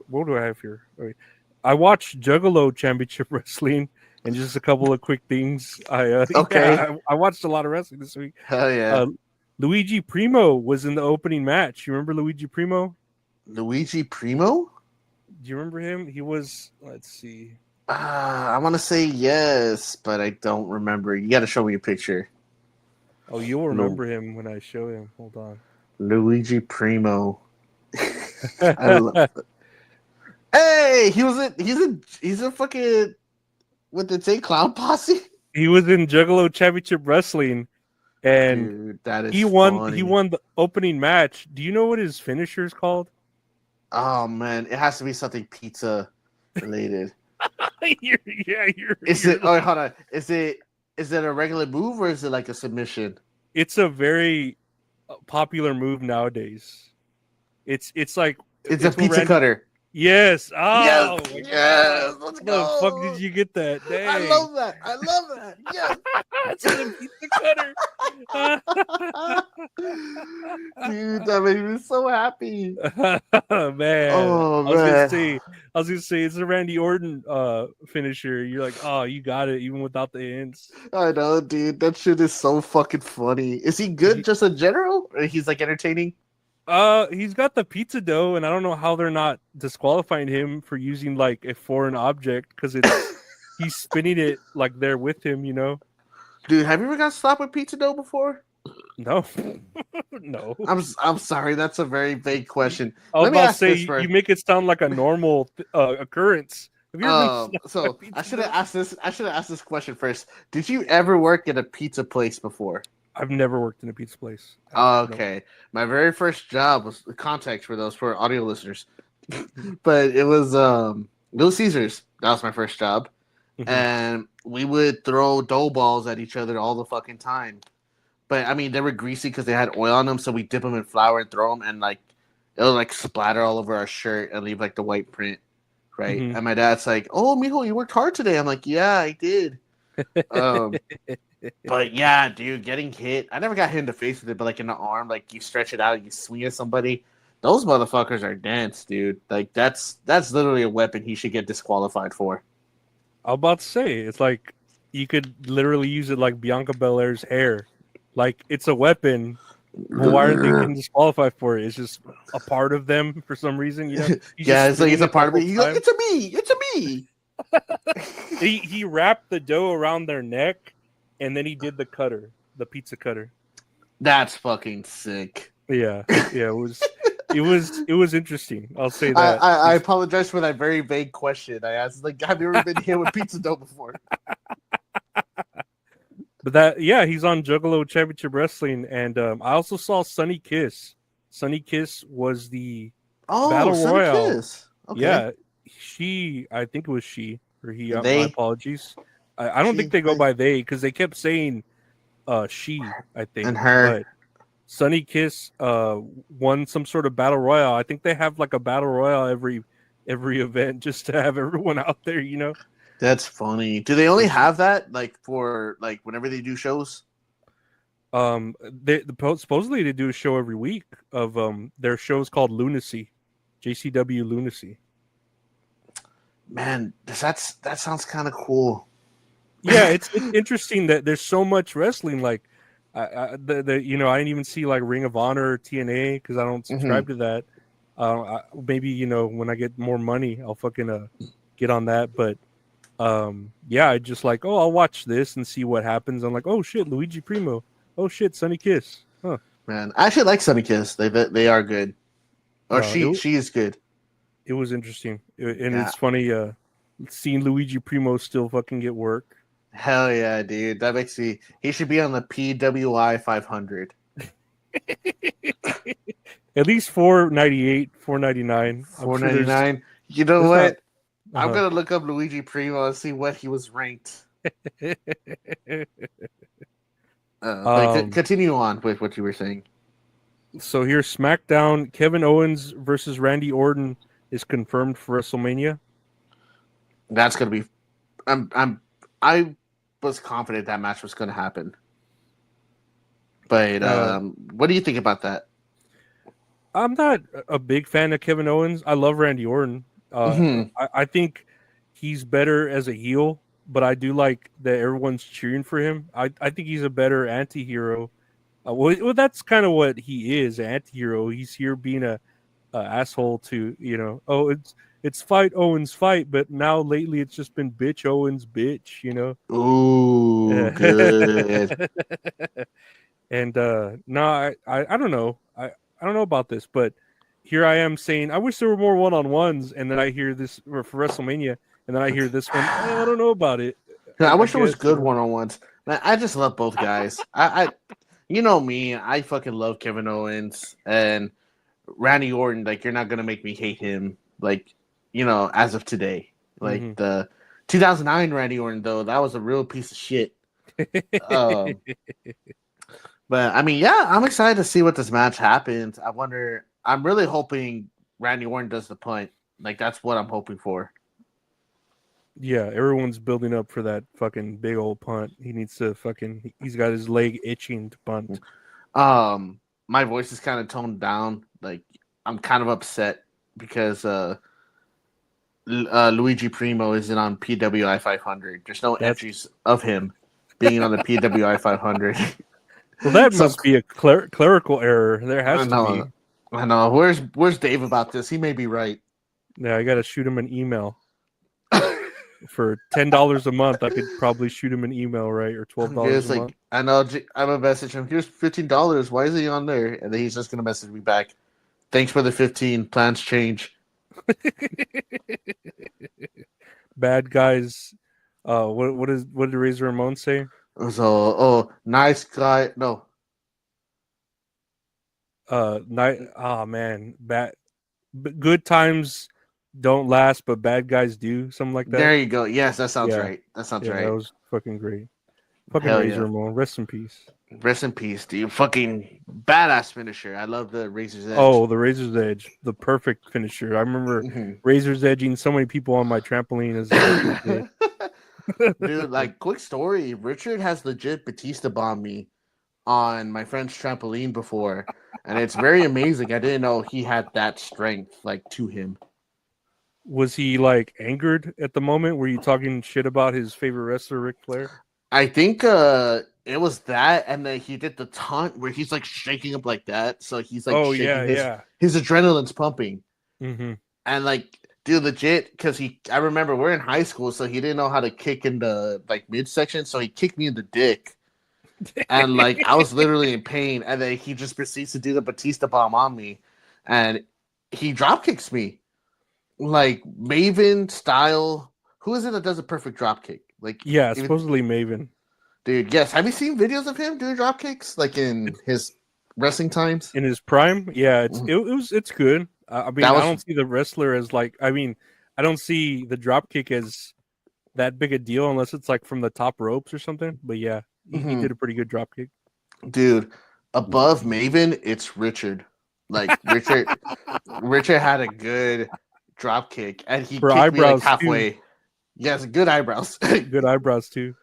what do I have here? Wait. I watched Juggalo Championship Wrestling, and just a couple of quick things. Okay. Yeah, I watched a lot of wrestling this week. Hell yeah. Luigi Primo was in the opening match. You remember Luigi Primo? Luigi Primo? Do you remember him? He was. Let's see. I want to say yes, but I don't remember. You got to show me a picture. Oh, you'll remember him when I show him. Hold on. Luigi Primo. I love it. Hey, he's a fucking with the St. Clown Posse. He was in Juggalo Championship Wrestling, and Dude, that is he won. funny. He won the opening match. Do you know what his finisher is called? Oh man, it has to be something pizza related. Is it? Oh, hold on. Is it a regular move or is it like a submission? It's a very popular move nowadays. It's like it's a pizza cutter. Yes. Oh, yes. Let's go. How the fuck did you get that? Dang. I love that. Yes. It's a pizza cutter. Dude, that made me so happy. Man. Oh, I was gonna say it's a Randy Orton finisher. You're like, oh, you got it, even without the hints. I know, dude. That shit is so fucking funny. Is he good just in general? Or he's like entertaining? He's got the pizza dough, and I don't know how they're not disqualifying him for using like a foreign object because it's he's spinning it like they're with him, you know. Dude, have you ever got slapped with pizza dough before? No, no. I'm sorry, that's a very vague question. Let me ask say you make it sound like a normal occurrence. So I should have asked this. I should have asked this question first. Did you ever work at a pizza place before? I've never worked in a pizza place. Okay. No. My very first job was context for those for audio listeners. But it was Little Caesars. That was my first job. Mm-hmm. And we would throw dough balls at each other all the fucking time. But I mean, they were greasy because they had oil on them, so we dip them in flour and throw them, and like it would like splatter all over our shirt and leave like the white print, right? Mm-hmm. And my dad's like, "Oh, mijo, you worked hard today." I'm like, "Yeah, I did." But yeah, dude, getting hit. I never got hit in the face with it, but like in the arm, like you stretch it out, you swing at somebody. Those motherfuckers are dense, dude. Like that's literally a weapon he should get disqualified for. I'm about to say it's like you could literally use it like Bianca Belair's hair. Like it's a weapon. But why are they getting disqualified for it? It's just a part of them for some reason, you know? Yeah, it's like it's a part of me. He's like, it's a me. He wrapped the dough around their neck, and then he did the pizza cutter. That's fucking sick. Yeah, it was interesting. I'll say that. I apologize for that very vague question I asked. Like, have you ever been hit with pizza dough before? But he's on Juggalo Championship Wrestling, and I also saw Sunny Kiss. Sunny Kiss was the Battle Sunny Royale. Kiss. Okay. Yeah, I think it was she or he. My apologies. I don't think they go by they because they kept saying she. I think and her. But Sunny Kiss won some sort of Battle Royale. I think they have like a Battle Royale every event just to have everyone out there. You know. That's funny. Do they only have that like for like whenever they do shows? Supposedly they do a show every week of their shows called Lunacy, JCW Lunacy. Man, that sounds kind of cool. Yeah, it's interesting that there's so much wrestling. Like, I didn't even see like Ring of Honor or TNA because I don't subscribe to that. Maybe when I get more money, I'll fucking get on that, but. I just like, I'll watch this and see what happens. I'm like, oh shit, Luigi Primo. Oh shit, Sunny Kiss. Huh. Man, I actually like Sunny Kiss. They are good. Or she is good. It was interesting. It's funny seeing Luigi Primo still fucking get work. Hell yeah, dude. That makes he should be on the PWI 500. At least 498, 499. 499. You know what? I'm going to look up Luigi Primo and see what he was ranked. Continue on with what you were saying. So here's SmackDown. Kevin Owens versus Randy Orton is confirmed for WrestleMania. That's going to be... I was confident that match was going to happen. But what do you think about that? I'm not a big fan of Kevin Owens. I love Randy Orton. I think he's better as a heel, but I do like that everyone's cheering for him. I think he's a better anti-hero. Well, that's kind of what he is, an anti-hero. He's here being a asshole to, it's fight Owens fight, but now lately it's just been bitch Owens bitch, you know. Ooh, good. And no, I don't know. I don't know about this, but here I am saying I wish there were more one-on-ones, and then I hear this for WrestleMania, and then I hear this one. I don't know about it. I wish there was guess, good one-on-ones. Man, I just love both guys. I you know me, I fucking love Kevin Owens and Randy Orton. Like, you're not gonna make me hate him. Like, you know, as of today, like the 2009 Randy Orton, though, that was a real piece of shit. But I mean, yeah, I'm excited to see what this match happens. I wonder. I'm really hoping Randy Orton does the punt. Like, that's what I'm hoping for. Yeah, everyone's building up for that fucking big old punt. He needs to fucking. He's got his leg itching to punt. My voice is kind of toned down. Like, I'm kind of upset because Luigi Primo isn't on PWI 500. There's no entries of him being on the PWI 500. Well, that must be a clerical error. There has to be. I know. Where's Dave about this? He may be right. Yeah, I got to shoot him an email. For $10 a month, I could probably shoot him an email, right? Or $12 a month. I know. I'm gonna message him. Here's $15. Why is he on there? And then he's just gonna message me back. Thanks for the 15. Plans change. Bad guys. What did Razor Ramon say? So, nice guy. No. Man, good times don't last, but bad guys do. Something like that. There you go. Yes, that sounds right. That sounds right. That was fucking great. Fucking Hell Razor Ramon. Rest in peace. Rest in peace, dude. Fucking badass finisher. I love the Razor's Edge. Oh, the Razor's Edge. The perfect finisher. I remember Razor's Edging so many people on my trampoline as dude, like, quick story. Richard has legit Batista bombed me on my friend's trampoline before. And it's very amazing. I didn't know he had that strength, like, to him. Was he like angered at the moment? Were you talking shit about his favorite wrestler, Ric Flair? I think it was that, and then he did the taunt where he's like shaking up like that. So he's like, his adrenaline's pumping, and like, dude, legit, because I remember we're in high school, so he didn't know how to kick in the like midsection, so he kicked me in the dick, and like I was literally in pain, and then he just proceeds to do the Batista bomb on me, and he drop kicks me. Like Maven style. Who is it that does a perfect drop kick? Like, yeah, supposedly Maven. Dude, yes. Have you seen videos of him doing drop kicks like in his wrestling times? In his prime? Yeah, it's good. I mean, I don't see the wrestler as like. I mean, I don't see the drop kick as that big a deal unless it's like from the top ropes or something. But yeah, he did a pretty good drop kick. Dude, above Maven, it's Richard. Like Richard had a good drop kick, and he kicked me like halfway. Too. Yes, good eyebrows. Good eyebrows too.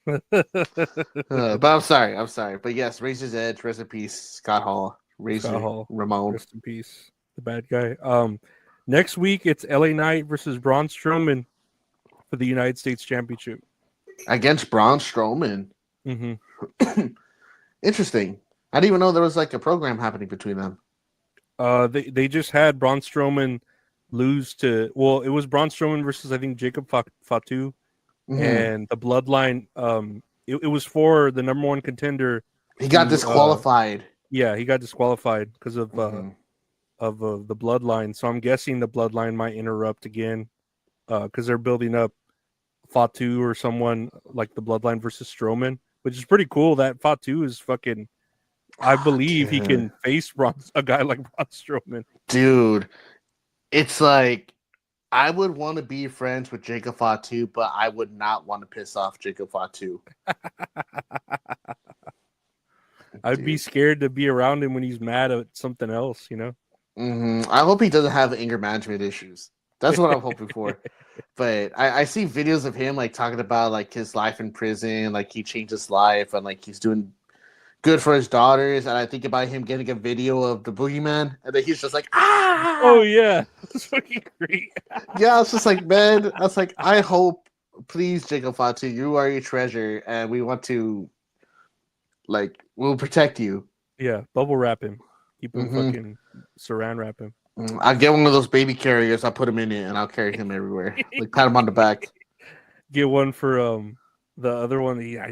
But I'm sorry. But yes, Razor's Edge, rest in peace, Scott Hall, Ramon, rest in peace, the bad guy. Next week it's LA Knight versus Braun Strowman for the United States Championship against Braun Strowman. Interesting. I didn't even know there was like a program happening between them. They just had Braun Strowman lose to. Well, it was Braun Strowman versus I think Jacob Fatu, and the Bloodline. It was for the number one contender. He got disqualified. Yeah, he got disqualified because of the Bloodline. So I'm guessing the Bloodline might interrupt again because they're building up Fatu or someone like the Bloodline versus Strowman, which is pretty cool. That Fatu is fucking. I believe he can face a guy like Braun Strowman. Dude, it's like I would want to be friends with Jacob Fatu, but I would not want to piss off Jacob Fatu. I'd be scared to be around him when he's mad at something else, you know? I hope he doesn't have anger management issues. That's what I'm hoping for. But I see videos of him like talking about like his life in prison, like he changed his life and like he's doing good for his daughters, and I think about him getting a video of the Boogeyman, and then he's just like, ah! Oh, yeah. That's fucking great. Yeah, I was just like, man, I was like, I hope, please, Jacob Fatu, you are your treasure, and we want to, like, we'll protect you. Yeah, bubble wrap him. Keep him fucking saran wrap him. I'll get one of those baby carriers. I'll put him in it, and I'll carry him everywhere. Like pat him on the back. Get one for the other one. Yeah.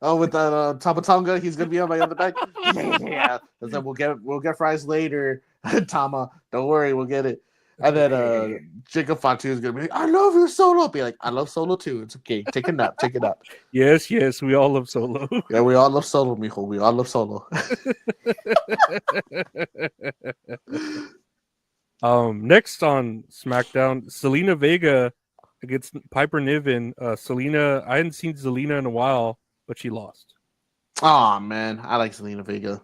Oh, with that Tabatonga, he's gonna be on my other back. Yeah. I said we'll get fries later, Tama. Don't worry, we'll get it. And then Jacob Fatu is gonna be like, I love you, Solo. Be like, I love Solo too. It's okay. Take a nap. Take a nap. Yes, we all love Solo. Yeah, we all love Solo, mijo. We all love Solo. Next on SmackDown, Selena Vega against Piper Niven. Selena, I hadn't seen Zelina in a while, but she lost. Oh man, I like Selena Vega.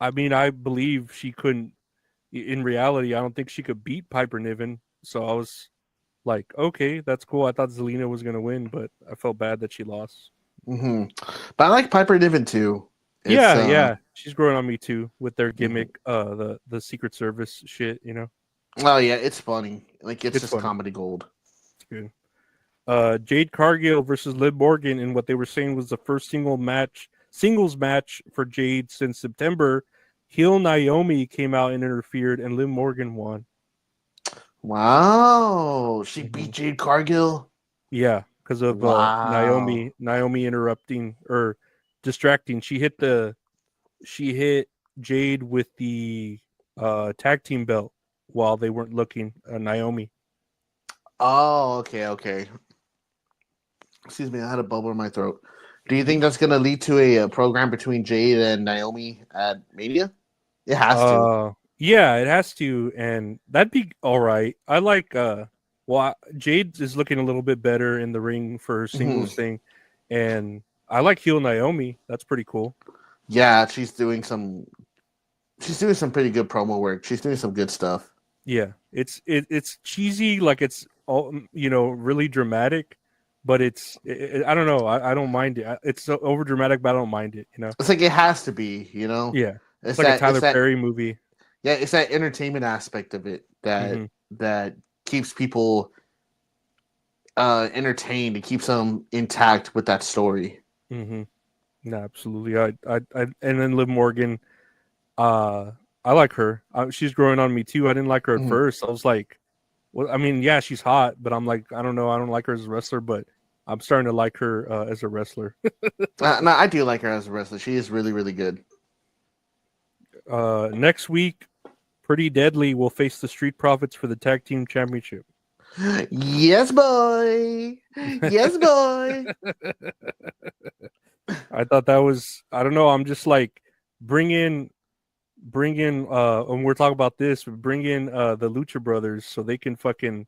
I mean, I believe she couldn't. In reality, I don't think she could beat Piper Niven. So I was like, okay, that's cool. I thought Zelina was going to win, but I felt bad that she lost. Mm-hmm. But I like Piper Niven too. Yeah. She's growing on me too with their gimmick, the Secret Service shit, you know? Oh, yeah, it's funny. Like, it's just funny. comedy gold. It's good. Jade Cargill versus Liv Morgan, and what they were saying was the first singles match for Jade since September. Heel Naomi came out and interfered, and Liv Morgan won. Wow. She beat Jade Cargill? Yeah, because of Naomi interrupting or distracting. She hit Jade with the tag team belt while they weren't looking. Naomi. Oh, okay. Excuse me, I had a bubble in my throat. Do you think that's going to lead to a program between Jade and Naomi at Mania? It has to. Yeah, it has to, and that'd be all right. I like. Jade is looking a little bit better in the ring for her singles thing, and I like heel Naomi. That's pretty cool. Yeah, she's doing some pretty good promo work. She's doing some good stuff. Yeah, it's cheesy, like it's all really dramatic, but I don't know. I don't mind it. It's so over dramatic, but I don't mind it. It's like it has to be. Yeah, it's like a Tyler Perry movie. Yeah, it's that entertainment aspect of it that keeps people entertained. It keeps them intact with that story. Mm-hmm. No, absolutely. I and then Liv Morgan, I like her. She's growing on me too. I didn't like her at first. I was like, well, I mean, yeah, she's hot, but I'm like, I don't know. I don't like her as a wrestler, but I'm starting to like her as a wrestler. No, I do like her as a wrestler. She is really, really good. Next week, Pretty Deadly will face the Street Profits for the Tag Team Championship. Yes, boy. Yes, boy. I thought that was, I don't know. I'm just like, bring in, and we're talking about this, bring in the Lucha Brothers so they can fucking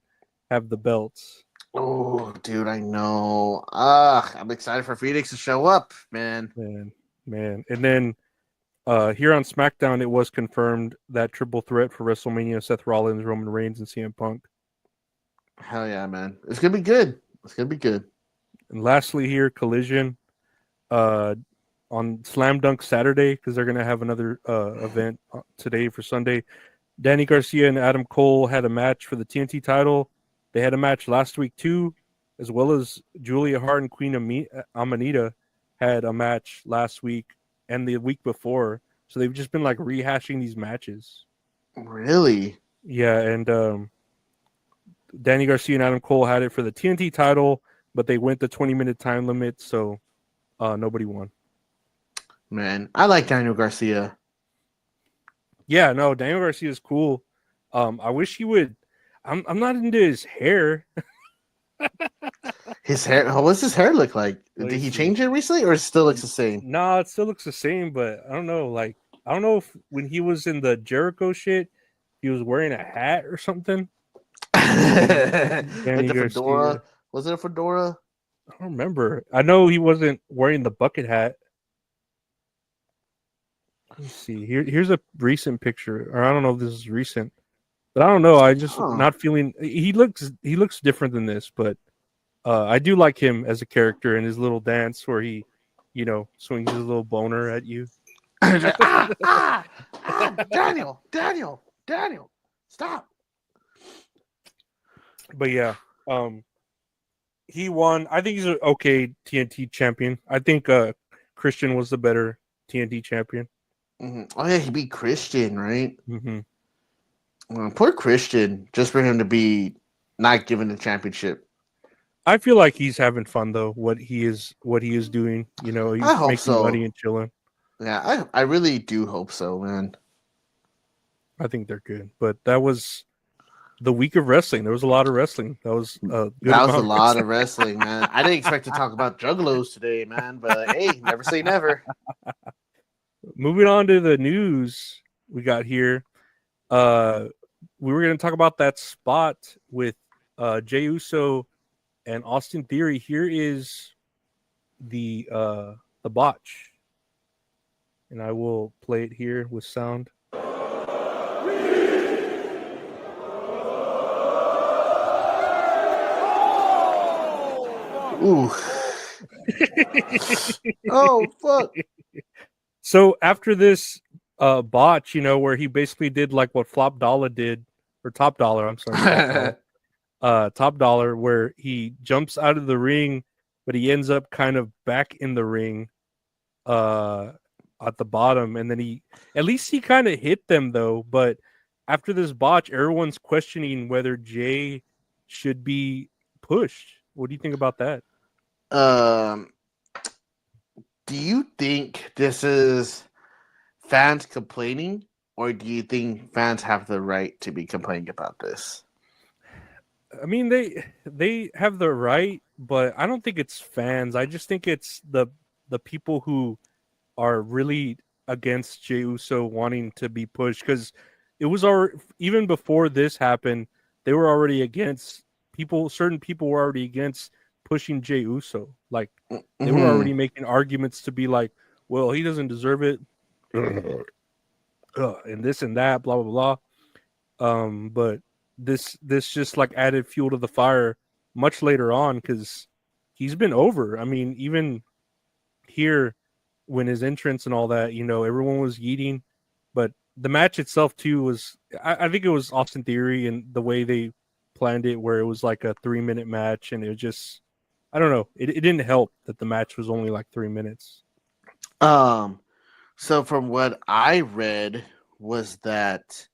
have the belts. Oh, dude, I know. I'm excited for Phoenix to show up, man. Man. And then here on SmackDown, it was confirmed that triple threat for WrestleMania: Seth Rollins, Roman Reigns, and CM Punk. Hell yeah, man! It's gonna be good. And lastly, here Collision on Slam Dunk Saturday, because they're gonna have another event today for Sunday. Danny Garcia and Adam Cole had a match for the TNT title. They had a match last week too, as well as Julia Hart and Queen Amanita had a match last week and the week before. So they've just been like rehashing these matches. Really? Yeah, and Danny Garcia and Adam Cole had it for the TNT title, but they went the 20-minute time limit, so nobody won. Man, I like Daniel Garcia. Yeah, no, Daniel Garcia is cool. I wish he would. I'm not into his hair. His hair. What's his hair look like? Did he change it recently, or it still looks the same? No, it still looks the same, but I don't know. Like, I don't know if when he was in the Jericho shit, he was wearing a hat or something. Like the fedora. Was it a fedora? I don't remember. I know he wasn't wearing the bucket hat. Let me see. Here's a recent picture, or I don't know if this is recent, but I don't know. I just not feeling. He looks different than this, but I do like him as a character and his little dance where he, swings his little boner at you. Daniel, stop. But yeah, he won. I think he's an okay TNT champion. I think Christian was the better TNT champion. Oh yeah, he beat Christian, right? Mm-hmm. Poor Christian, just for him to be not given the championship. I feel like he's having fun though. What he is doing, I he's hope making so. money and chilling. Yeah, I really do hope so, man. I think they're good. But that was the week of wrestling. There was a lot of wrestling. That was a good That was a amount. lot of wrestling, man. I didn't expect to talk about juggalos today, man. But hey, never say never. Moving on to the news we got here. We were going to talk about that spot with Jey Uso and Austin Theory. Here is the botch, and I will play it here with sound. Ooh. Oh fuck. So after this botch, where he basically did like what Flop Dollar did, or Top Dollar, I'm sorry, Top Dollar, where he jumps out of the ring, but he ends up kind of back in the ring at the bottom, and then he kind of hit them though. But after this botch, everyone's questioning whether Jey should be pushed. What do you think about that? Do you think this is fans complaining, or do you think fans have the right to be complaining about this? I mean, they have the right, but I don't think it's fans. I just think it's the people who are really against Jey Uso wanting to be pushed, because it was already, even before this happened, they were already against people. Certain people were already against pushing Jey Uso. Like they were already making arguments to be like, well, he doesn't deserve it, and this and that, blah blah blah. But this just like added fuel to the fire much later on, because he's been over. I mean, even here when his entrance and all that, everyone was yeeting, but the match itself too was, I think it was Austin Theory and the way they planned it, where it was like a 3-minute match, and it just, I don't know, it didn't help that the match was only like 3 minutes. So from what I read was that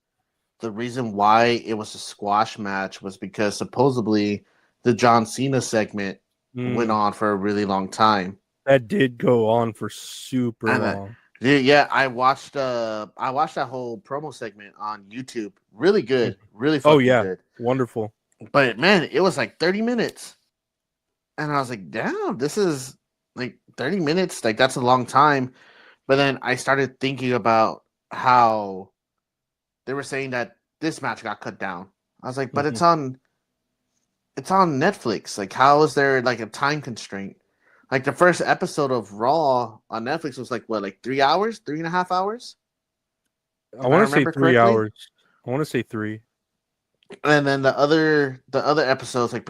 the reason why it was a squash match was because supposedly the John Cena segment went on for a really long time. That did go on for super long. Yeah, I watched that whole promo segment on YouTube. Really good. Really fucking good. Wonderful. But man, it was like 30 minutes. And I was like, damn, this is like 30 minutes. Like, that's a long time. But then I started thinking about how they were saying that this match got cut down. I was like, but it's on Netflix. Like, how is there like a time constraint? Like, the first episode of Raw on Netflix was like, what, like 3 hours, 3.5 hours? I want to say 3 hours. I want to say 3. And then the other episodes, like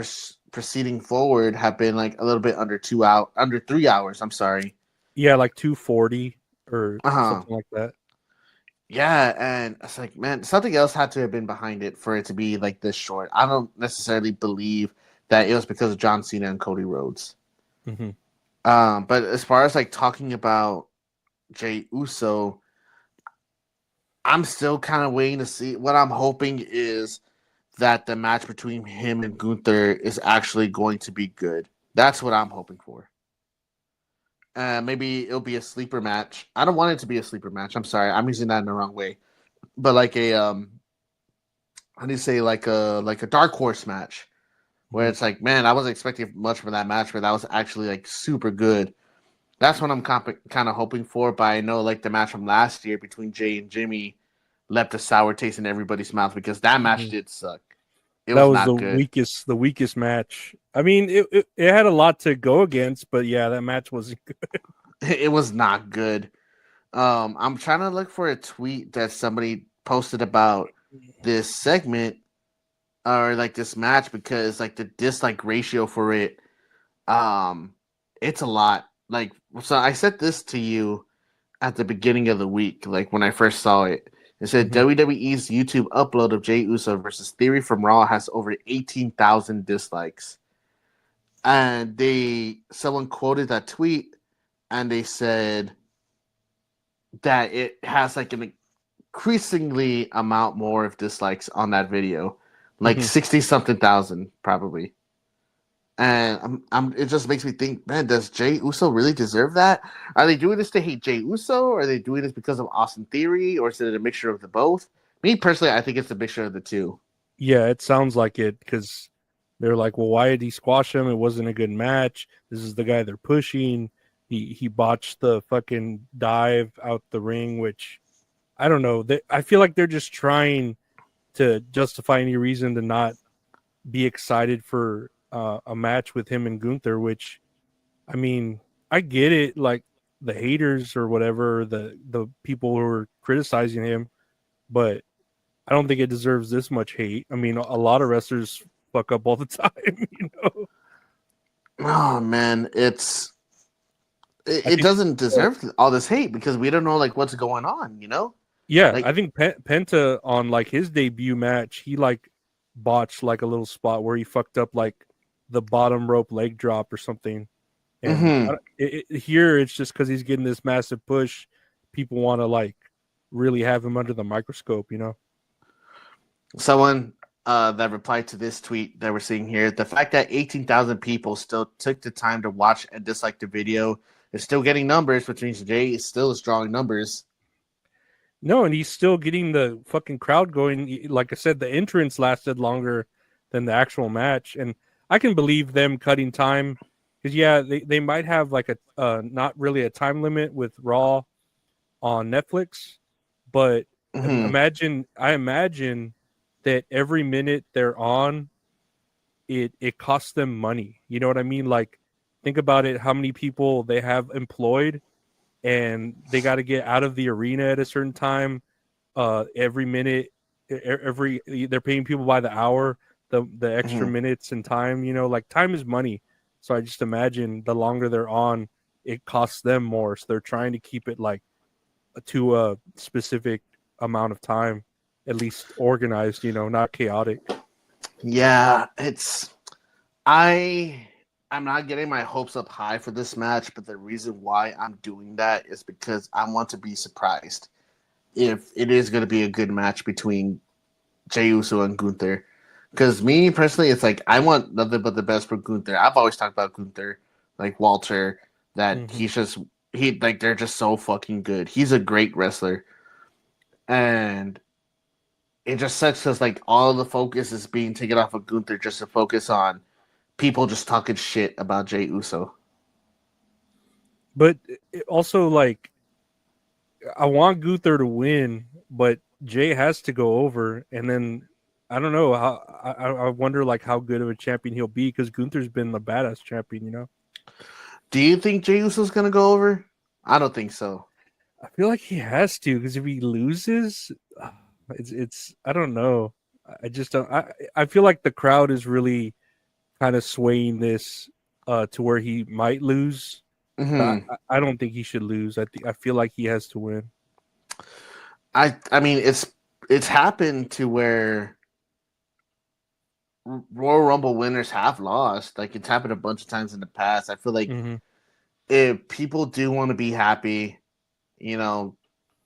proceeding forward, have been like a little bit under 3 hours. I'm sorry. Yeah, like 2:40 or something like that. Yeah, and it's like, man, something else had to have been behind it for it to be like this short. I don't necessarily believe that it was because of John Cena and Cody Rhodes. But as far as like talking about Jey Uso, I'm still kind of waiting to see. What I'm hoping is that the match between him and Gunther is actually going to be good. That's what I'm hoping for. Maybe it'll be a sleeper match. I don't want it to be a sleeper match. I'm sorry, I'm using that in the wrong way. But like a how do you say, like a dark horse match, where it's like, man, I wasn't expecting much from that match, but that was actually like super good. That's what I'm kind of hoping for. But I know like the match from last year between Jey and Jimmy left a sour taste in everybody's mouth, because that match did suck. That was the weakest match. I mean, it had a lot to go against, but yeah, that match wasn't good. It was not good. I'm trying to look for a tweet that somebody posted about this segment or like this match, because like the dislike ratio for it, it's a lot. Like, so I said this to you at the beginning of the week, like when I first saw it. It said WWE's YouTube upload of Jey Uso versus Theory from Raw has over 18,000 dislikes. And someone quoted that tweet, and they said, that it has like an increasingly amount more of dislikes on that video, like 60 something thousand probably. And it just makes me think, man, does Jey Uso really deserve that? Are they doing this to hate Jey Uso? Or are they doing this because of Austin Theory? Or is it a mixture of the both? Me personally, I think it's a mixture of the two. Yeah, it sounds like it because they're like, well, why did he squash him? It wasn't a good match. This is the guy they're pushing. He botched the fucking dive out the ring, which I don't know. I feel like they're just trying to justify any reason to not be excited for a match with him and Gunther, which, I mean, I get it. Like the haters or whatever, the people who are criticizing him, but I don't think it deserves this much hate. I mean, a lot of wrestlers fuck up all the time, you know? Oh man, it doesn't deserve all this hate because we don't know like what's going on, you know? Yeah, Like, I think Penta on like his debut match, he like botched like a little spot where he fucked up like the bottom rope leg drop or something. And here it's just because he's getting this massive push. People want to like really have him under the microscope, you know? someone that replied to this tweet that we're seeing here, the fact that 18,000 people still took the time to watch and dislike the video is still getting numbers, which means Jey is still drawing numbers. No, and he's still getting the fucking crowd going. Like I said, the entrance lasted longer than the actual match. And I can believe them cutting time because, yeah, they might have like a not really a time limit with Raw on Netflix. But I imagine that every minute they're on, it costs them money. You know what I mean? Like, think about it, how many people they have employed and they got to get out of the arena at a certain time. Every minute, they're paying people by the hour, the extra minutes and time, you know, like time is money. So I just imagine the longer they're on, it costs them more. So they're trying to keep it like to a specific amount of time, at least organized, you know, not chaotic. Yeah, I'm not getting my hopes up high for this match, but the reason why I'm doing that is because I want to be surprised if it is going to be a good match between Jey Uso and Gunther. Because me personally, it's like I want nothing but the best for Gunther. I've always talked about Gunther, like Walter, that they're just so fucking good. He's a great wrestler, and it just sucks because like all the focus is being taken off of Gunther just to focus on people just talking shit about Jey Uso. But also, like, I want Gunther to win, but Jey has to go over. And then I don't know how. I wonder like how good of a champion he'll be because Gunther's been the badass champion, you know. Do you think Jey Uso's gonna go over? I don't think so. I feel like he has to because if he loses, it's I don't know. I just don't. I feel like the crowd is really kind of swaying this to where he might lose. I don't think he should lose. I feel like he has to win. I mean it's happened to where Royal Rumble winners have lost. Like it's happened a bunch of times in the past. I feel like if people do want to be happy, you know,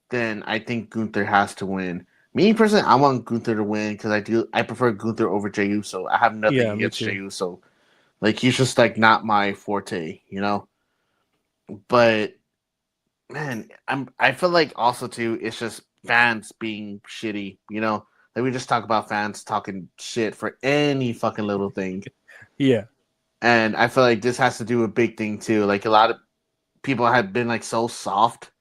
then I think Gunther has to win. Me personally, I want Gunther to win because I prefer Gunther over Jey Uso. I have nothing against Jey Uso. Like he's just like not my forte, you know. But man, I feel like also too it's just fans being shitty, you know. Like we just talk about fans talking shit for any fucking little thing. Yeah. And I feel like this has to do a big thing too. Like a lot of people have been like so soft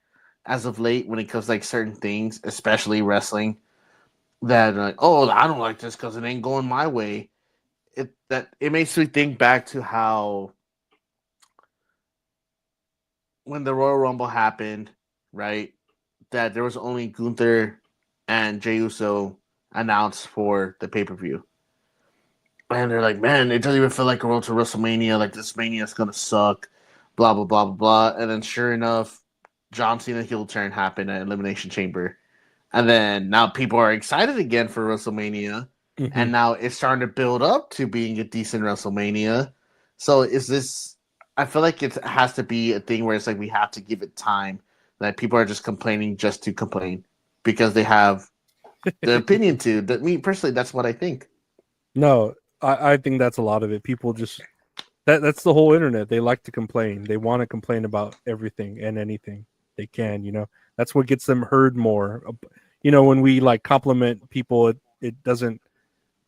as of late when it comes to like certain things, especially wrestling, that like, oh, I don't like this because it ain't going my way. It makes me think back to how when the Royal Rumble happened, right? That there was only Gunther and Jey Uso announced for the pay-per-view. And they're like, man, it doesn't even feel like a road to WrestleMania. Like, this Mania is going to suck. Blah, blah, blah, blah, blah. And then sure enough, John Cena heel turn happened at Elimination Chamber. And then now people are excited again for WrestleMania. And now it's starting to build up to being a decent WrestleMania. So is this... I feel like it has to be a thing where it's like we have to give it time. that people are just complaining just to complain because they have their opinion to. That me personally, that's what I think. No, I think that's a lot of it. People just that's the whole internet. They like to complain. They want to complain about everything and anything they can. That's what gets them heard more. When we like compliment people, it doesn't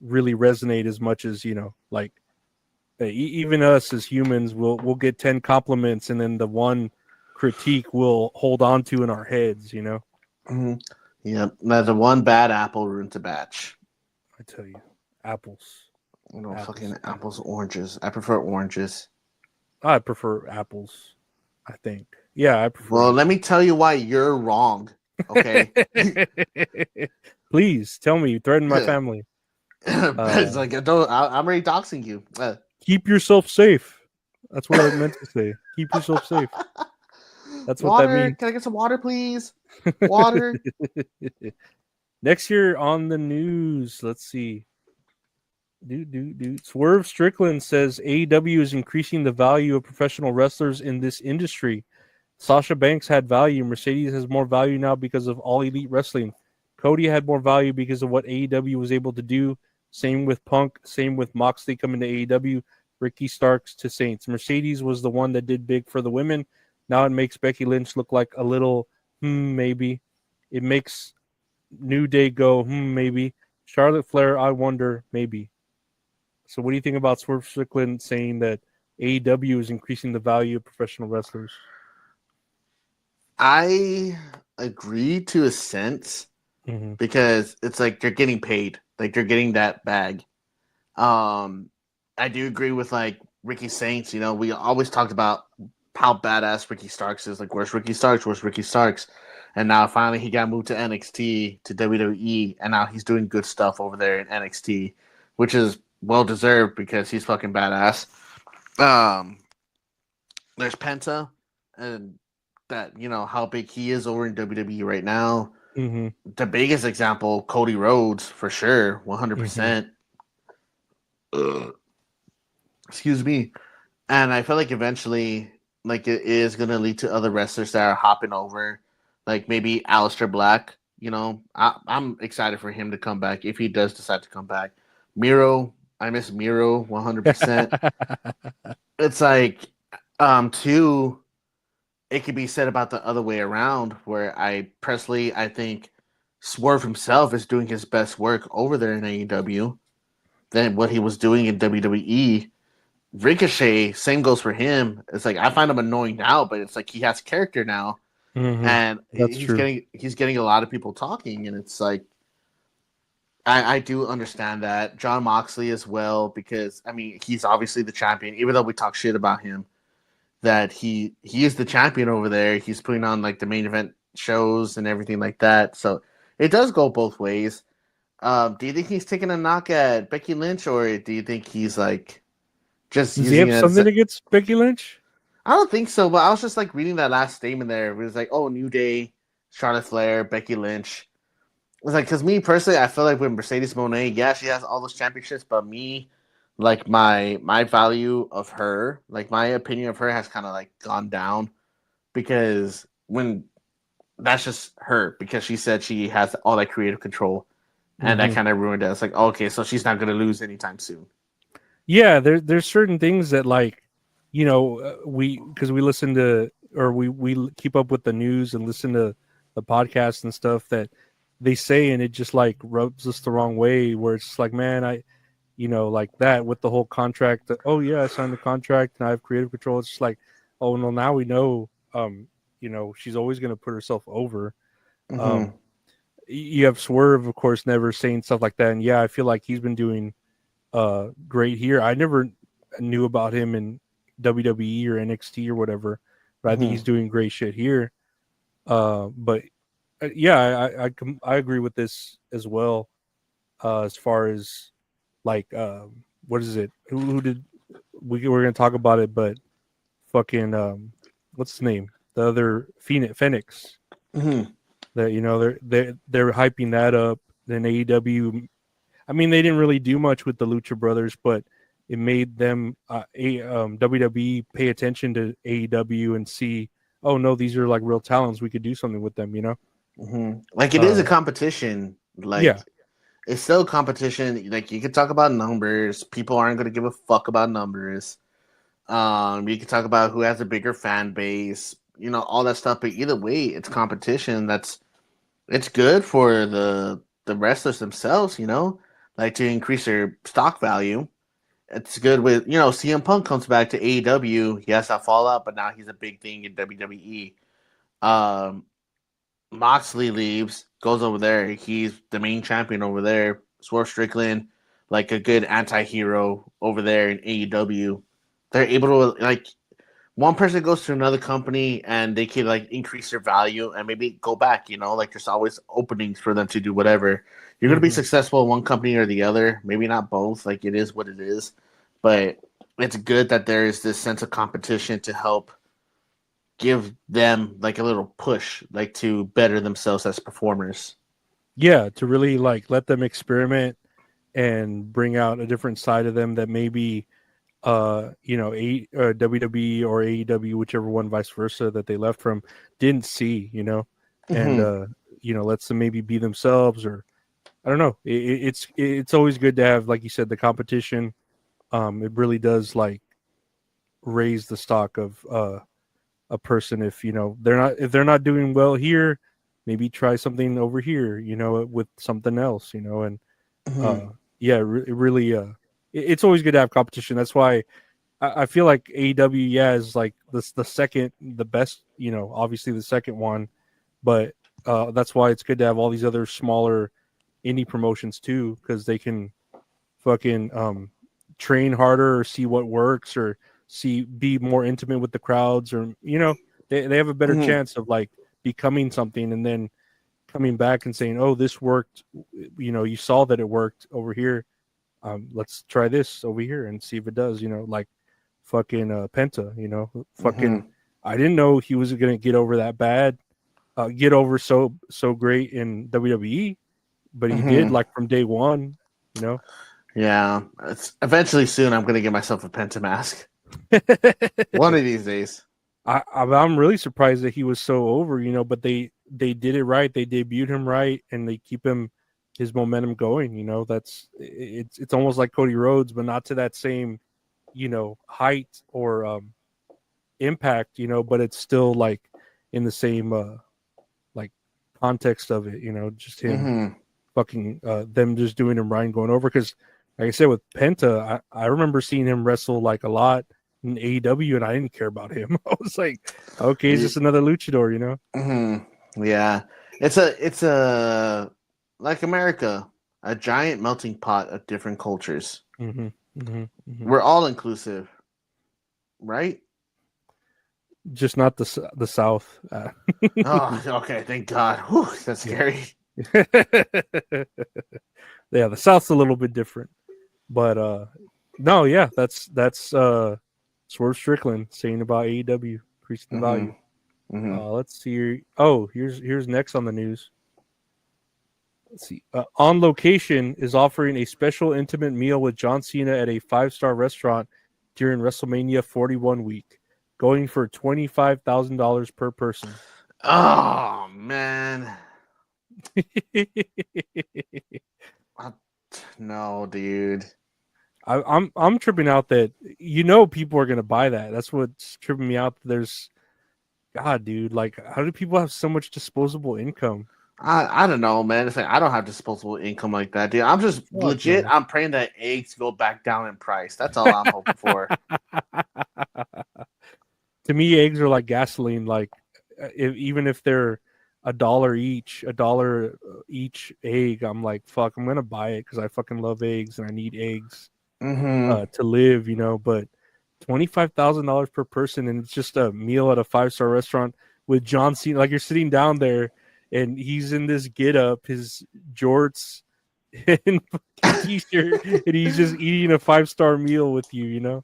really resonate as much as like even us as humans. We'll get 10 compliments, and then the one critique we'll hold on to in our heads. Mm-hmm. Yeah, the one bad apple ruins a batch. I tell you, apples. Fucking apples, oranges. I prefer oranges. I prefer apples, I think. Yeah, I prefer. Well, let me tell you why you're wrong. Okay. Please tell me. You threaten my family. It's like I'm already doxing you. Keep yourself safe. That's what I meant to say. Keep yourself safe. That's what water. that means. Can I get some water, please? Water. Next year on the news, let's see. Swerve Strickland says AEW is increasing the value of professional wrestlers in this industry. Sasha Banks had value. Mercedes has more value now because of All Elite Wrestling. Cody had more value because of what AEW was able to do. Same with Punk. Same with Moxley coming to AEW. Ricky Starks to Saints. Mercedes was the one that did big for the women. Now it makes Becky Lynch look like a little maybe. It makes New Day go maybe. Charlotte Flair, I wonder, maybe. So what do you think about Swerve Strickland saying that AEW is increasing the value of professional wrestlers? I agree to a sense because it's like you're getting paid. Like you're getting that bag. I do agree with like Ricky Saints. We always talked about how badass Ricky Starks is. Like, where's Ricky Starks? Where's Ricky Starks? And now finally he got moved to NXT, to WWE, and now he's doing good stuff over there in NXT, which is well deserved because he's fucking badass. There's Penta, and that how big he is over in WWE right now. The biggest example, Cody Rhodes, for sure, 100%. Excuse me. And I feel like eventually, like, it is going to lead to other wrestlers that are hopping over, like maybe Aleister Black. I'm excited for him to come back if he does decide to come back. Miro, I miss Miro 100%. It's like, too, it could be said about the other way around, where I think Swerve himself is doing his best work over there in AEW than what he was doing in WWE. Ricochet, same goes for him. It's like I find him annoying now, but it's like he has character now, and he's getting a lot of people talking, and it's like I do understand that. Jon Moxley as well, because he's obviously the champion, even though we talk shit about him. That he is the champion over there. He's putting on like the main event shows and everything like that. So it does go both ways. Do you think he's taking a knock at Becky Lynch, or do you think he's like just does he have something against Becky Lynch? I don't think so, but I was just like reading that last statement there. It was like, oh, New Day, Charlotte Flair, Becky Lynch. It was like, because me personally, I feel like with Mercedes Moné, yeah, she has all those championships, but me, like my value of her, like my opinion of her has kind of like gone down because when that's just her, because she said she has all that creative control, and that kind of ruined it. It's like, okay, so she's not going to lose anytime soon. Yeah, there's certain things that like, because we listen to, or we keep up with the news and listen to the podcasts and stuff that they say, and it just like rubs us the wrong way, where it's just like, man, like that with the whole contract. Oh yeah, I signed the contract and I have creative control. It's just like, oh no, now we know, she's always going to put herself over. You have Swerve, of course, never saying stuff like that. And yeah, I feel like he's been doing great here. I never knew about him in WWE or NXT or whatever, but I think he's doing great shit here. But yeah, I agree with this as well. As far as like, what is it? Who did we're gonna talk about it? But fucking, what's his name? The other Fenix. That they're hyping that up. Then AEW. I mean, they didn't really do much with the Lucha Brothers, but it made them WWE pay attention to AEW and see, oh no, these are like real talents. We could do something with them, you know? Like it is a competition. Like yeah. it's still a competition. Like you could talk about numbers. People aren't going to give a fuck about numbers. You could talk about who has a bigger fan base, you know, all that stuff. But either way, it's competition. It's good for the wrestlers themselves, you know, like to increase their stock value. It's good with, you know, CM Punk comes back to AEW. He has that fallout, but now he's a big thing in WWE. Moxley leaves, goes over there. He's the main champion over there. Swerve Strickland, like a good anti-hero over there in AEW. They're able to, like, one person goes to another company and they can, like, increase their value and maybe go back, you know? Like, there's always openings for them to do whatever. You're going to be successful in one company or the other. Maybe not both. Like, it is what it is. But it's good that there is this sense of competition to help give them like a little push, like to better themselves as performers. Yeah, to really like let them experiment and bring out a different side of them that maybe you know, WWE or AEW, whichever one, vice versa, that they left from didn't see, you know, and you know, lets them maybe be themselves, or I don't know. It's always good to have, like you said, the competition. It really does like raise the stock of a person. If you know they're not doing well here, maybe try something over here, you know, with something else, you know. And yeah, it really it's always good to have competition. That's why I feel like AEW, yeah, is like the second, the best, you know, obviously the second one, but that's why it's good to have all these other smaller indie promotions too, because they can fucking train harder or see what works, or be more intimate with the crowds, or you know, they have a better chance of like becoming something and then coming back and saying, oh, this worked, you know, you saw that it worked over here, let's try this over here and see if it does, you know, like fucking Penta, you know, fucking I didn't know he was gonna get over that bad, get over so great in WWE, but he did, like from day one, you know. Yeah, it's eventually soon I'm gonna get myself a Penta mask. One of these days. I'm really surprised that he was so over, you know, but they did it right. They debuted him right, and they keep his momentum going, you know. It's almost like Cody Rhodes, but not to that same, you know, height or impact, you know, but it's still like in the same like context of it, you know, just him fucking them just doing him right and going over. Because like I said, with Penta, I remember seeing him wrestle like a lot in AEW, and I didn't care about him. I was like, okay, he's just another luchador, you know. Yeah, it's a like America, a giant melting pot of different cultures. We're all inclusive, right? Just not the South. Oh, okay, thank God. Whew, that's scary. Yeah, the South's a little bit different, but no, yeah, that's Swerve Strickland saying about AEW increasing the value. Let's see here. Oh, here's next on the news. Let's see. On Location is offering a special intimate meal with John Cena at a 5-star restaurant during WrestleMania 41 week, going for $25,000 per person. Oh man. No, dude. I'm tripping out that, you know, people are gonna buy that. That's what's tripping me out. There's, God, dude, like, how do people have so much disposable income? I don't know, man. It's like I don't have disposable income like that, dude. I'm just legit. Man. I'm praying that eggs go back down in price. That's all I'm hoping for. To me, eggs are like gasoline. Like, even if they're $1 each egg, I'm like, fuck, I'm gonna buy it because I fucking love eggs and I need eggs to live, you know. But $25,000 per person, and it's just a meal at a 5-star restaurant with John Cena. Like, you're sitting down there, and he's in this get up, his jorts and t-shirt, and he's just eating a 5-star meal with you, you know.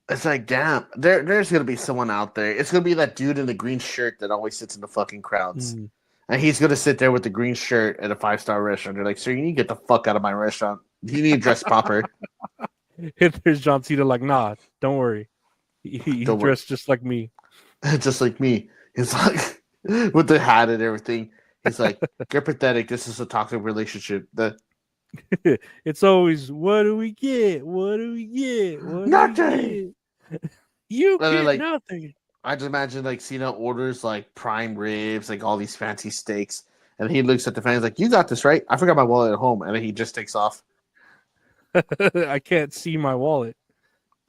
It's like, damn, there's gonna be someone out there. It's gonna be that dude in the green shirt that always sits in the fucking crowds, and he's gonna sit there with the green shirt at a 5-star restaurant. They're like, sir, you need to get the fuck out of my restaurant. You need to dress proper. If there's John Cena, like, nah, don't worry, he dressed just like me. Just like me. He's like, with the hat and everything. He's like, you're pathetic. This is a toxic relationship. It's always, what do we get? What do we get? What do Nothing. we get? You And then, get like, nothing. I just imagine like Cena orders like prime ribs, like all these fancy steaks, and he looks at the fans like, "You got this, right? I forgot my wallet at home," and then he just takes off. I can't see my wallet.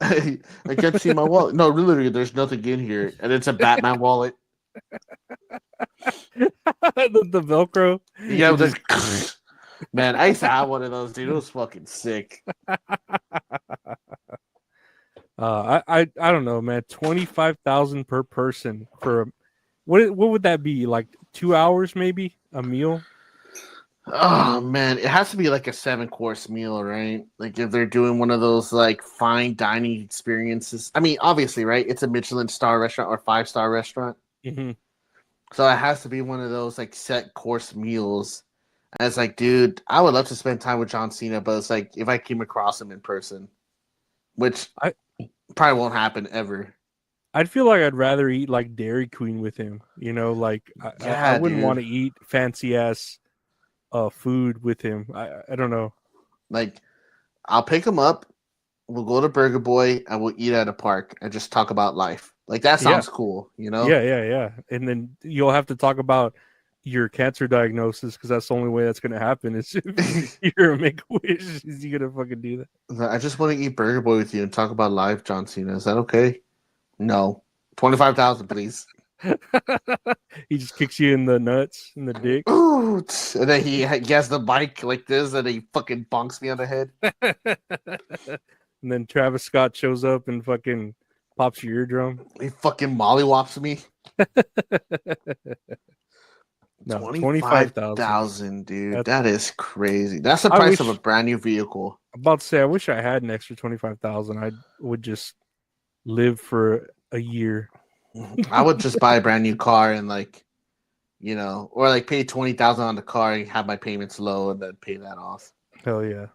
I can't see my wallet. No, literally, there's nothing in here, and it's a Batman wallet. the Velcro. Yeah, It just- man, I used to have one of those, dude. It was fucking sick. I don't know, man. 25,000 per person for what would that be? Like 2 hours, maybe a meal. Oh man, it has to be like a 7-course meal, right? Like if they're doing one of those like fine dining experiences. I mean, obviously, right? It's a Michelin star restaurant or 5-star restaurant, Mm-hmm. so it has to be one of those like set course meals. And it's like, dude, I would love to spend time with John Cena, but it's like if I came across him in person, which probably won't happen ever. I'd feel like I'd rather eat like Dairy Queen with him. You know, like I wouldn't want to eat fancy ass food with him. I don't know. Like, I'll pick him up. We'll go to Burger Boy and we'll eat at a park and just talk about life. Like that sounds cool, you know? Yeah. And then you'll have to talk about your cancer diagnosis because that's the only way that's gonna happen. Is if you're a Make-A-Wish. Is you gonna fucking do that? I just want to eat Burger Boy with you and talk about life, John Cena. Is that okay? No. 25,000, please. He just kicks you in the nuts, in the dick. Ooh, and then he has the mic like this and he fucking bonks me on the head. And then Travis Scott shows up and fucking pops your eardrum. He fucking mollywops me. No, 25,000, dude. That is crazy. That's the price of a brand new vehicle. I'm about to say, I wish I had an extra 25,000. I would just live for a year. I would just buy a brand new car and like, you know, or like pay 20,000 on the car and have my payments low and then pay that off. Hell yeah.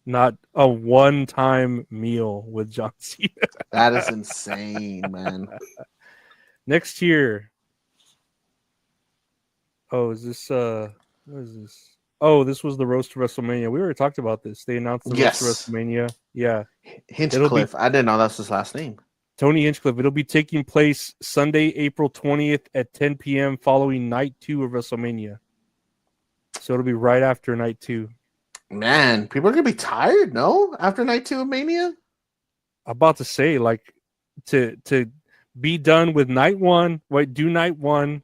Not a one-time meal with John Cena. That is insane, man. Next year. Oh, is this what is this? Oh, this was the Roast of WrestleMania. We already talked about this. They announced the Roast of WrestleMania. Yeah. Hinchcliffe. I didn't know that's his last name. Tony Hinchcliffe. It'll be taking place Sunday, April 20th at 10 p.m. following night 2 of WrestleMania. So it'll be right after night 2. Man, people are gonna be tired, no? After night 2 of Mania? I'm about to say, like, to be done with night 1, do night 1,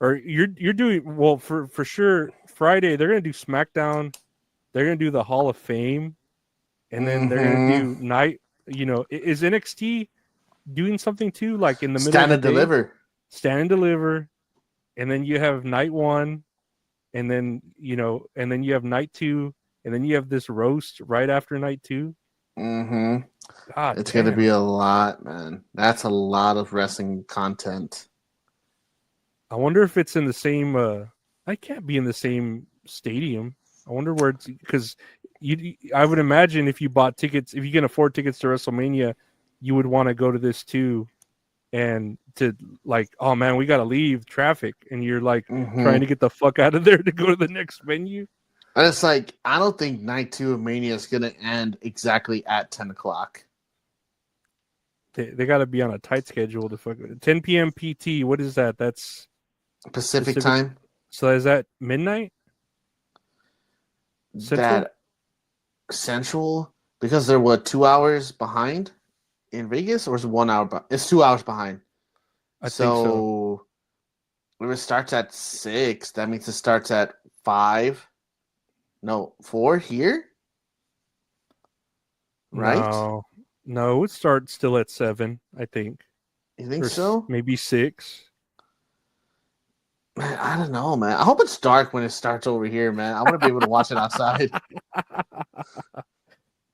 or you're doing well for sure. Friday they're gonna do SmackDown, they're gonna do the Hall of Fame, and then they're gonna do night. You know, is NXT doing something too? Like in the middle Stand of and the day? Deliver, and then you have night 1, and then and then you have night 2, and then you have this roast right after night 2. Mm-hmm. God, it's gonna be a lot, man. That's a lot of wrestling content. I wonder if it's in the same. I can't be in the same stadium. I wonder where it's because I would imagine if you bought tickets, if you can afford tickets to WrestleMania, you would want to go to this too, and to like, oh man, we got to leave traffic, and you're like trying to get the fuck out of there to go to the next venue. And it's like, I don't think night 2 of Mania is gonna end exactly at 10 o'clock. They got to be on a tight schedule to fuck. 10 p.m. PT. What is that? That's Pacific time. So is that midnight? Central? That Central, because they're 2 hours behind in Vegas, or is it 1 hour? It's 2 hours behind. I think so. When it starts at 6, that means it starts at 5. No, 4 here. Right? No, it starts still at 7. I think. You think so? Maybe 6. Man, I don't know, man. I hope it's dark when it starts over here, man. I want to be able to watch it outside.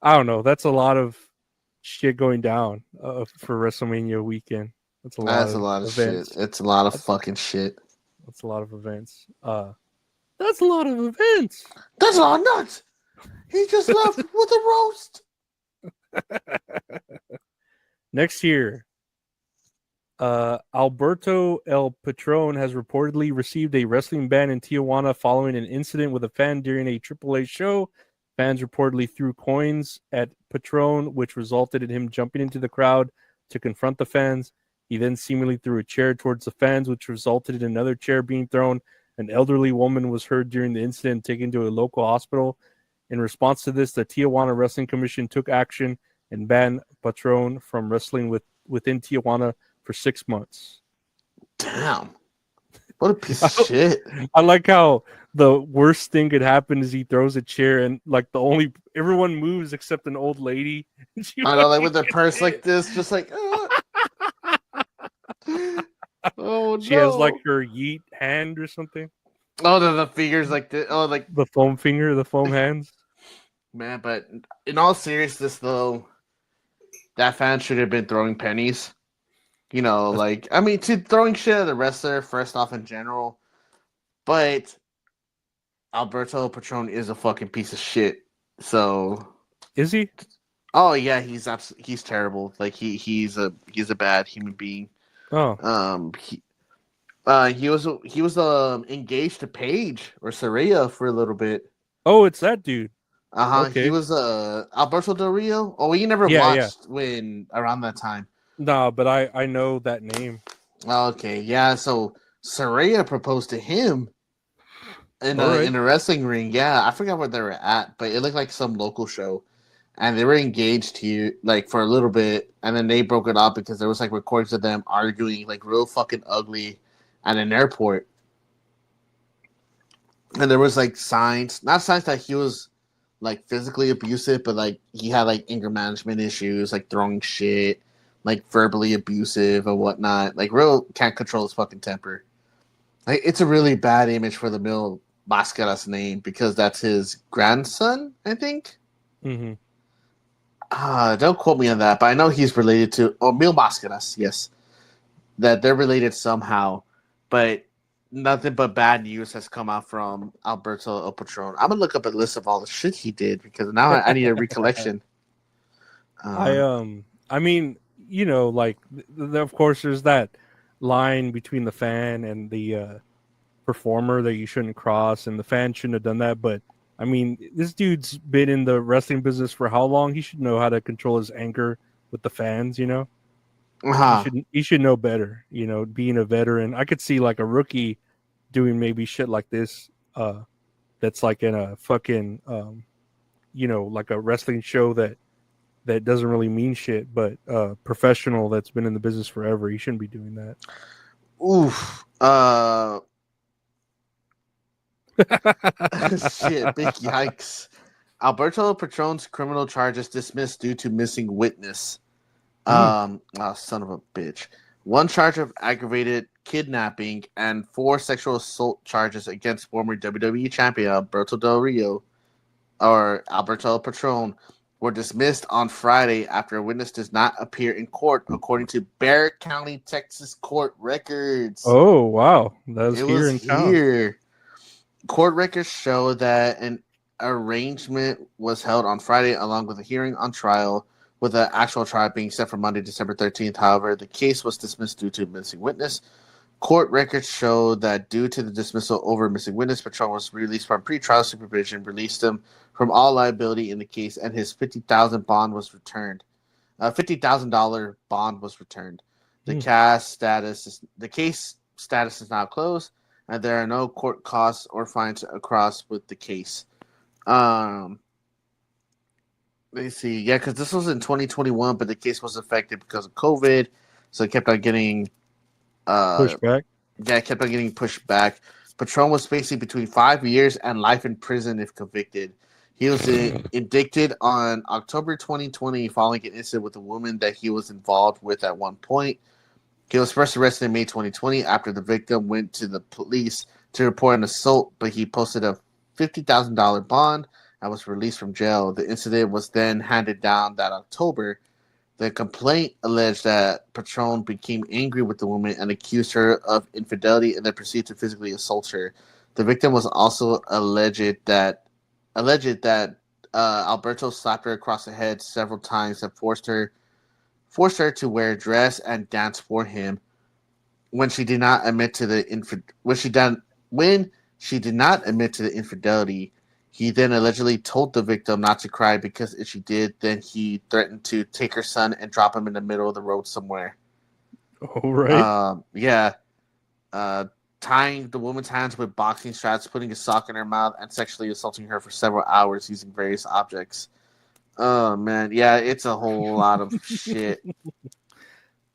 I don't know. That's a lot of shit going down for WrestleMania weekend. That's a lot of events. Shit. It's a lot of fucking shit. That's a lot of events. That's a lot of events. That's a lot of nuts. He just left with a roast. Next year, Alberto El Patron has reportedly received a wrestling ban in Tijuana following an incident with a fan during a AAA show. Fans reportedly threw coins at Patron, which resulted in him jumping into the crowd to confront the fans. He then seemingly threw a chair towards the fans, which resulted in another chair being thrown. An elderly woman was heard during the incident and taken to a local hospital. In response to this, the Tijuana Wrestling Commission took action and banned Patron from wrestling within Tijuana for 6 months. Damn. What a piece of shit. I like how the worst thing could happen is he throws a chair and like everyone moves except an old lady. I know, like with their purse like this, just like oh she has like her yeet hand or something. Oh, the fingers like this. Oh, like the foam finger, the foam hands. Man, but in all seriousness though, that fan should have been throwing pennies. You know, like, I mean, to throwing shit at the wrestler, first off, in general. But Alberto Patron is a fucking piece of shit. So. Is he? Oh, yeah, he's terrible. Like, he's a bad human being. Oh. He was engaged to Paige or Saraya for a little bit. Oh, it's that dude. Okay. He was Alberto Del Rio. Oh, you never watched when around that time. No, but I know that name. Okay, yeah. So Saraya proposed to him in a wrestling ring. Yeah, I forgot where they were at, but it looked like some local show, and they were engaged for a little bit, and then they broke it up because there was like recordings of them arguing like real fucking ugly at an airport, and there was like not signs that he was like physically abusive, but like he had like anger management issues, like throwing shit. Like verbally abusive or whatnot. Like real can't control his fucking temper. Like it's a really bad image for the Mil Mascaras name because that's his grandson, I think. Mm-hmm. Don't quote me on that, but I know he's related to Mil Mascaras, yes. That they're related somehow. But nothing but bad news has come out from Alberto El Patron. I'm gonna look up a list of all the shit he did because now I need a recollection. I mean, you know, like, of course, there's that line between the fan and the performer that you shouldn't cross, and the fan shouldn't have done that. But, I mean, this dude's been in the wrestling business for how long? He should know how to control his anger with the fans, you know? He should know better, you know, being a veteran. I could see, like, a rookie doing maybe shit like this that's, like, in a fucking, you know, like a wrestling show that doesn't really mean shit, but professional that's been in the business forever. He shouldn't be doing that. Oof. Shit, big yikes. Alberto Patron's criminal charges dismissed due to missing witness. Oh, son of a bitch. 1 charge of aggravated kidnapping and 4 sexual assault charges against former WWE champion Alberto Del Rio or Alberto El Patron were dismissed on Friday after a witness does not appear in court, according to Barrett County, Texas court records. Oh, wow. That was here. Court records show that an arrangement was held on Friday along with a hearing on trial, with the actual trial being set for Monday, December 13th. However, the case was dismissed due to missing witness. Court records show that due to the dismissal over missing witness, Patron was released from pretrial supervision, released him from all liability in the case, and his $50,000 bond was returned. $50,000 bond was returned. The case status is now closed, and there are no court costs or fines across with the case. Let me see. Yeah, because this was in 2021, but the case was affected because of COVID, so it kept on getting pushed back. Yeah, it kept on getting pushed back. Patron was facing between 5 years and life in prison if convicted. He was indicted on October 2020 following an incident with a woman that he was involved with at one point. He was first arrested in May 2020 after the victim went to the police to report an assault, but he posted a $50,000 bond and was released from jail. The incident was then handed down that October. The complaint alleged that Patron became angry with the woman and accused her of infidelity and then proceeded to physically assault her. The victim was also alleged that Alberto slapped her across the head several times and forced her to wear a dress and dance for him. when she did not admit to the when she did not admit to the infidelity, he then allegedly told the victim not to cry because if she did, then he threatened to take her son and drop him in the middle of the road somewhere. Oh, right. Tying the woman's hands with boxing straps, putting a sock in her mouth, and sexually assaulting her for several hours using various objects. Oh man, yeah, it's a whole lot of shit.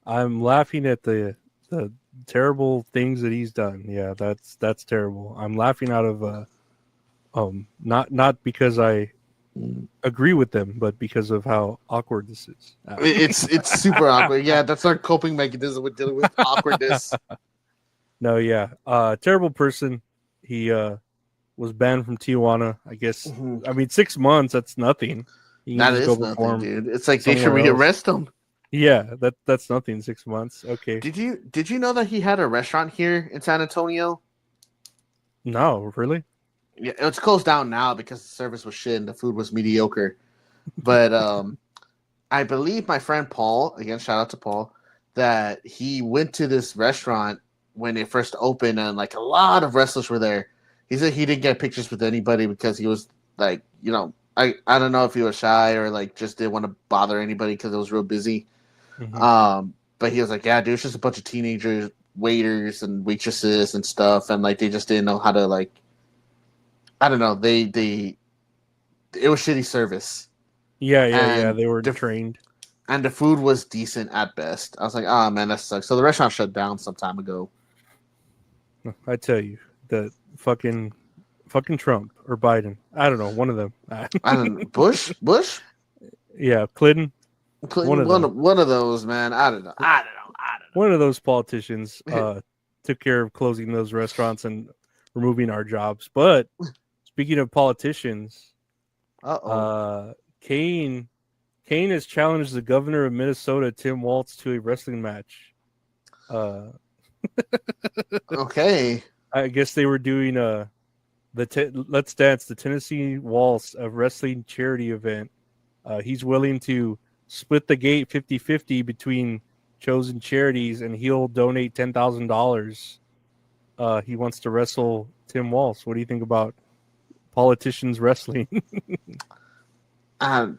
I'm laughing at the terrible things that he's done. Yeah, that's terrible. I'm laughing out of not because I agree with them, but because of how awkward this is. It's super awkward. Yeah, that's our coping mechanism with dealing with awkwardness. No, yeah. Terrible person. He was banned from Tijuana, I guess. I mean, 6 months, that's nothing. That is nothing, dude. It's like they should rearrest him. Yeah, that's nothing. 6 months. Okay. Did you know that he had a restaurant here in San Antonio? No, really? Yeah, it's closed down now because the service was shit and the food was mediocre. But I believe my friend Paul, again, shout out to Paul, that he went to this restaurant when it first opened and like a lot of wrestlers were there. He said he didn't get pictures with anybody because he was like, you know, I don't know if he was shy or like just didn't want to bother anybody because it was real busy. Mm-hmm. But he was like, yeah, dude, it's just a bunch of teenagers, waiters and waitresses and stuff, and like they just didn't know how to like, I don't know, it was shitty service. Yeah, they were trained. And the food was decent at best. I was like, oh man, that sucks. So the restaurant shut down some time ago. I tell you, the fucking Trump or Biden. I don't know, one of them. I don't know. Bush? Yeah, Clinton. One of those, man. I don't know. One of those politicians took care of closing those restaurants and removing our jobs. But speaking of politicians, Kane has challenged the governor of Minnesota, Tim Walz, to a wrestling match. Okay. I guess they were doing Let's Dance, the Tennessee Waltz, a wrestling charity event. He's willing to split the gate 50-50 between chosen charities, and he'll donate $10,000. He wants to wrestle Tim Walz. What do you think about politicians wrestling? Dude, I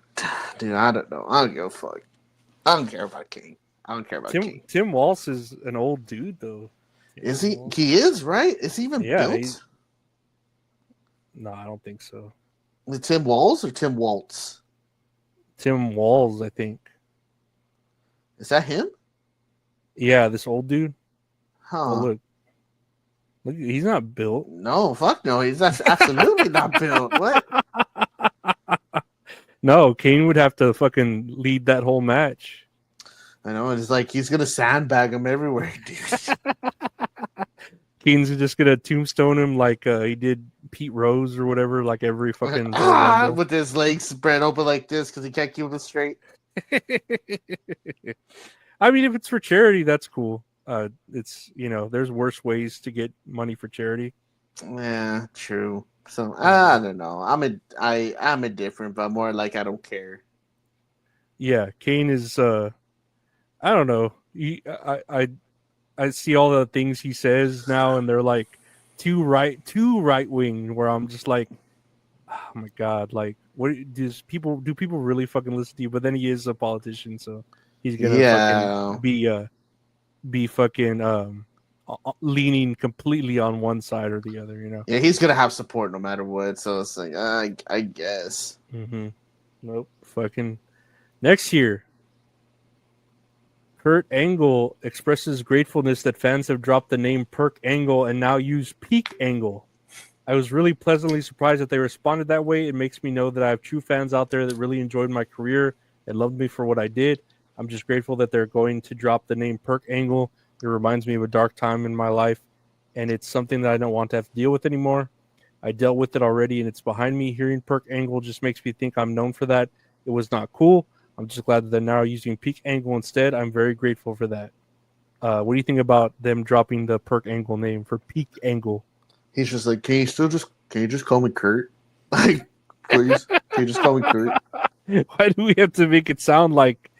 don't know. I don't give a fuck. I don't care about King. I don't care about King. Tim Walz is an old dude, though. Is he? He is, right? Is he even built? No, I don't think so. Is it Tim Walz or Tim Waltz? Tim Walz, I think. Is that him? Yeah, this old dude. Huh. Oh, look, he's not built. No, fuck no. He's absolutely not built. What? No, Kane would have to fucking lead that whole match. I know. It's like he's going to sandbag him everywhere, dude. Kane's just going to tombstone him like he did Pete Rose or whatever, like every fucking... with his legs spread open like this because he can't keep them straight. I mean, if it's for charity, that's cool. It's, you know, there's worse ways to get money for charity. Yeah, true. So I don't know. I'm indifferent, but more like I don't care. Yeah, Kane is. I don't know. I see all the things he says now, and they're like too right wing. Where I'm just like, oh my god, like what do people really fucking listen to you? But then he is a politician, so he's gonna fucking be fucking leaning completely on one side or the other, you know. Yeah, he's gonna have support no matter what. So it's like, I guess. Mm-hmm. Nope. Fucking next year, Kurt Angle expresses gratefulness that fans have dropped the name Perk Angle and now use Peak Angle. I was really pleasantly surprised that they responded that way. It makes me know that I have true fans out there that really enjoyed my career and loved me for what I did. I'm just grateful that they're going to drop the name Perk Angle. It reminds me of a dark time in my life, and it's something that I don't want to have to deal with anymore. I dealt with it already, and it's behind me. Hearing Perk Angle just makes me think I'm known for that. It was not cool. I'm just glad that they're now using Peak Angle instead. I'm very grateful for that. What do you think about them dropping the Perk Angle name for Peak Angle? He's just like, can you just call me Kurt? Like, please, can you just call me Kurt? Why do we have to make it sound like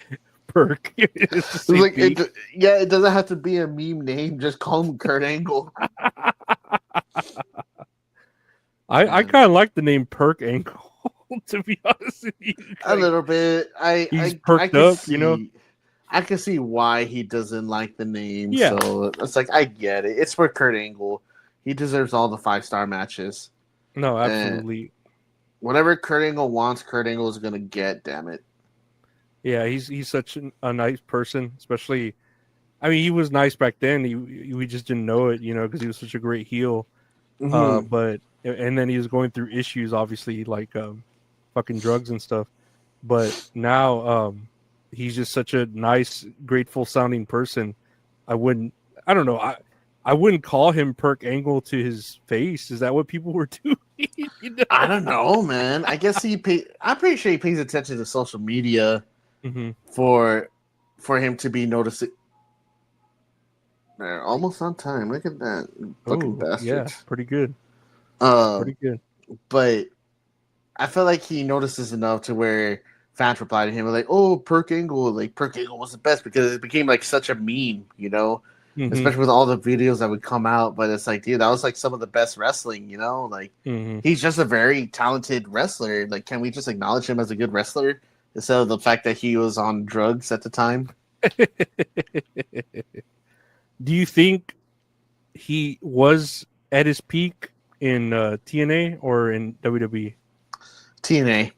Perk. It's the same Like thing. it doesn't have to be a meme name. Just call him Kurt Angle. I kind of like the name Perk Angle. To be honest with you, A little bit. he's I perked can up, see, you know. I can see why he doesn't like the name. Yeah. So it's like I get it. It's for Kurt Angle. He deserves all the 5-star matches. No, absolutely. Whatever Kurt Angle wants, Kurt Angle is gonna get. Damn it. Yeah, he's such a nice person. Especially, I mean, he was nice back then. We just didn't know it, you know, because he was such a great heel. Mhm. But and then he was going through issues, obviously, like fucking drugs and stuff. But now he's just such a nice, grateful sounding person. I don't know. I wouldn't call him Perk Angle to his face. Is that what people were doing? You know? I don't know, man. I guess I'm pretty sure he pays attention to social media for him to be noticing. They're almost on time. Look at that, fucking bastards. Yeah, pretty good. Pretty good. But I feel like he notices enough to where fans reply to him like, "Oh, Perk Angle, like Perk Angle was the best," because it became like such a meme, you know. Especially with all the videos that would come out. But it's like, dude, that was like some of the best wrestling, you know? Like, he's just a very talented wrestler. Like, can we just acknowledge him as a good wrestler instead of the fact that he was on drugs at the time? Do you think he was at his peak in TNA or in WWE? TNA.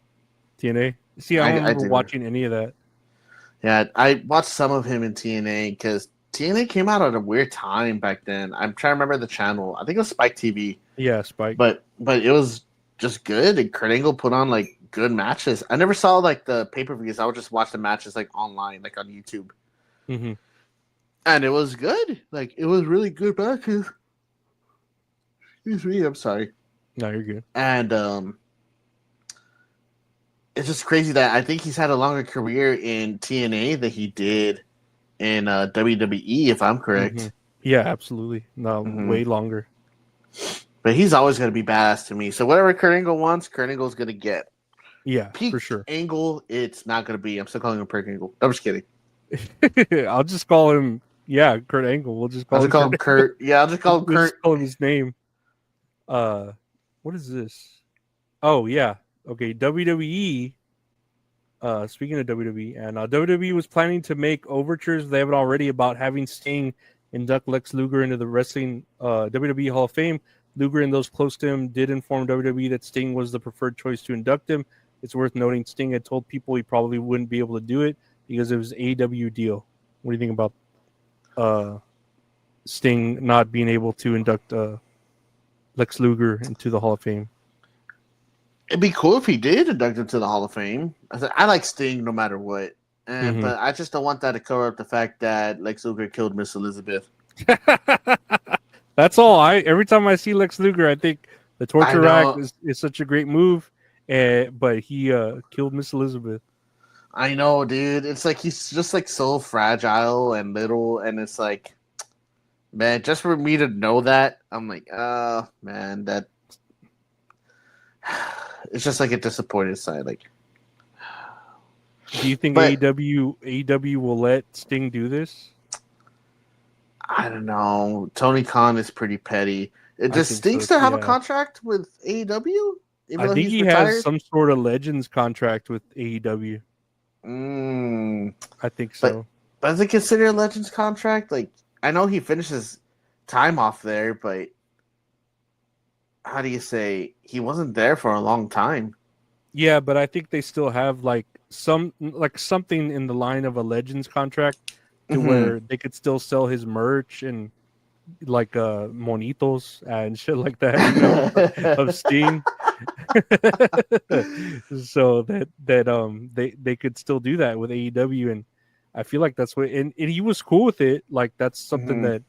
TNA? See, I don't remember do. watching any of that. Yeah, I watched some of him in TNA because TNA came out at a weird time back then. I'm trying to remember the channel. I think it was Spike TV. Yeah, Spike. But it was just good. And Kurt Angle put on like good matches. I never saw like the pay-per-views. I would just watch the matches like online, like on YouTube. And it was good. Like it was really good matches. Excuse me, I'm sorry. No, you're good. And it's just crazy that I think he's had a longer career in TNA than he did in WWE, if I'm correct. Yeah, absolutely. No, way longer. But he's always going to be badass to me. So whatever Kurt Angle wants, Kurt Angle's going to get. Yeah, Peak for sure. Angle, it's not going to be. I'm still calling him Perk Angle. I'm just kidding. I'll just call him, Kurt Angle. We'll just call him Kurt. Yeah, I'll just call him we'll Kurt. just call him his name. What is this? Oh, yeah. Okay, WWE. Speaking of WWE, and WWE was planning to make overtures. They have it already about having Sting induct Lex Luger into the wrestling WWE Hall of Fame. Luger and those close to him did inform WWE that Sting was the preferred choice to induct him. It's worth noting Sting had told people he probably wouldn't be able to do it because it was an AEW deal. What do you think about Sting not being able to induct Lex Luger into the Hall of Fame? It'd be cool if he did induct him to the Hall of Fame. I like Sting no matter what. But I just don't want that to cover up the fact that Lex Luger killed Miss Elizabeth. That's all. Every time I see Lex Luger, I think the torture rack is such a great move. But he killed Miss Elizabeth. I know, dude. It's like he's just like so fragile and little, and it's like, man, just for me to know that, I'm like, oh man, that it's just like a disappointed side. Like, do you think AEW will let Sting do this? I don't know. Tony Khan is pretty petty. Does Sting still have a contract with AEW? I think he has some sort of Legends contract with AEW. I think so. But does it consider a Legends contract? Like, I know he finishes time off there, but how do you say he wasn't there for a long time? Yeah, but I think they still have like something in the line of a Legends contract to where they could still sell his merch and like monitos and shit like that, you know, of Sting. So that they could still do that with AEW, and I feel like that's what and he was cool with it. Like that's something that,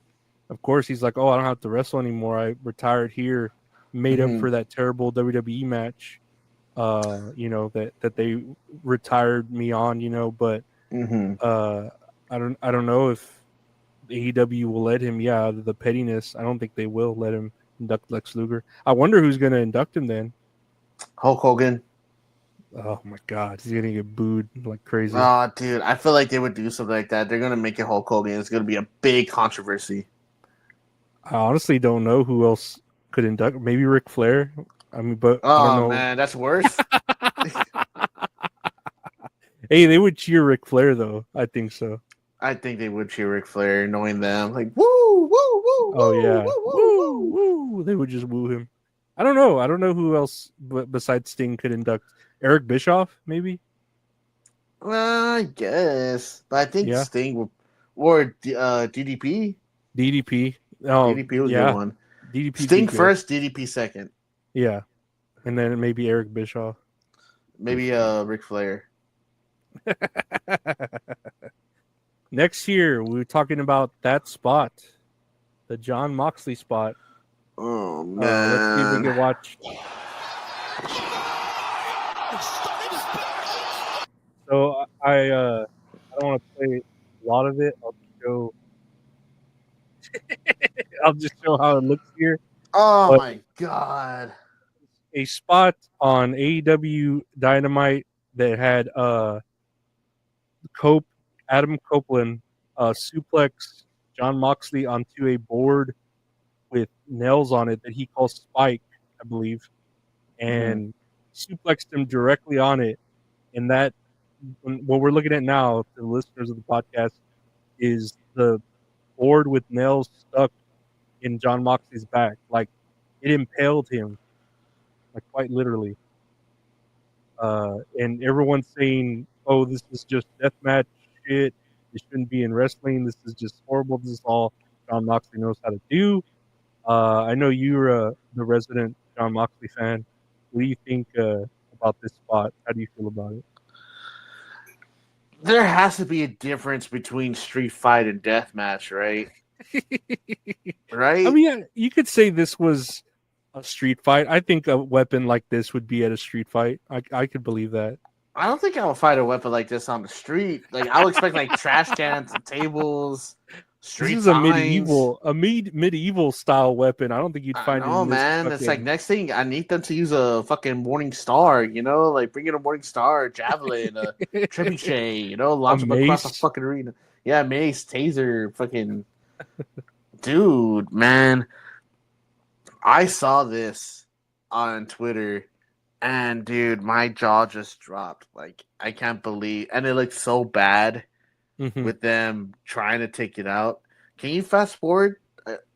of course, he's like, oh, I don't have to wrestle anymore. I retired here, made up for that terrible WWE match. You know, that they retired me on, you know, but I don't know if AEW will let him. Yeah, out of the pettiness, I don't think they will let him induct Lex Luger. I wonder who's going to induct him then. Hulk Hogan. Oh my god, he's gonna get booed like crazy. Oh, dude, I feel like they would do something like that. They're gonna make it Hulk Hogan. It's gonna be a big controversy. I honestly don't know who else could induct. Maybe Ric Flair. I mean, but I don't Oh know. man, that's worse. Hey, they would cheer Ric Flair though. I think so. I think they would cheer Ric Flair, knowing them. Like, woo, woo, woo, Oh woo, yeah, woo, woo, woo woo. woo. They would just woo him. I don't know. I don't know who else besides Sting could induct. Eric Bischoff, maybe. Well, I guess, but I think Yeah. Sting would, or DDP. DDP. Oh, DDP was a yeah. good one. DDP. Sting first, DDP second. Yeah, and then maybe Eric Bischoff. Maybe Ric Flair. Next year, we were talking about that spot, the Jon Moxley spot. Oh Let's see if we man. can watch. So I don't want to play a lot of it. I'll show. I'll just show how it looks here. Oh But- my god. A spot on AEW Dynamite that had Adam Copeland suplex Jon Moxley onto a board with nails on it that he calls Spike, I believe, and suplexed him directly on it. And that, what we're looking at now, to the listeners of the podcast, is the board with nails stuck in Jon Moxley's back. Like, it impaled him, like quite literally. And everyone's saying, "Oh, this is just deathmatch shit. This shouldn't be in wrestling. This is just horrible. This is all Jon Moxley knows how to do." I know you're the resident Jon Moxley fan. What do you think about this spot? How do you feel about it? There has to be a difference between street fight and deathmatch, right? Right? I mean, yeah, you could say this was a street fight. I think a weapon like this would be at a street fight. I could believe that. I don't think I would fight a weapon like this on the street. Like I would expect like trash cans, tables, street This is a signs. medieval style weapon. I don't think you'd find it. Oh in this man, it's like fucking- next thing I need them to use a fucking Morning Star, you know, like bring in a Morning Star, javelin, a trebuchet, you know, launch them across the mace. fucking arena. Yeah, mace, taser, fucking dude, man. I saw this on Twitter, and dude, my jaw just dropped. Like I can't believe, and it looked so bad Mhm. with them trying to take it out. Can you fast forward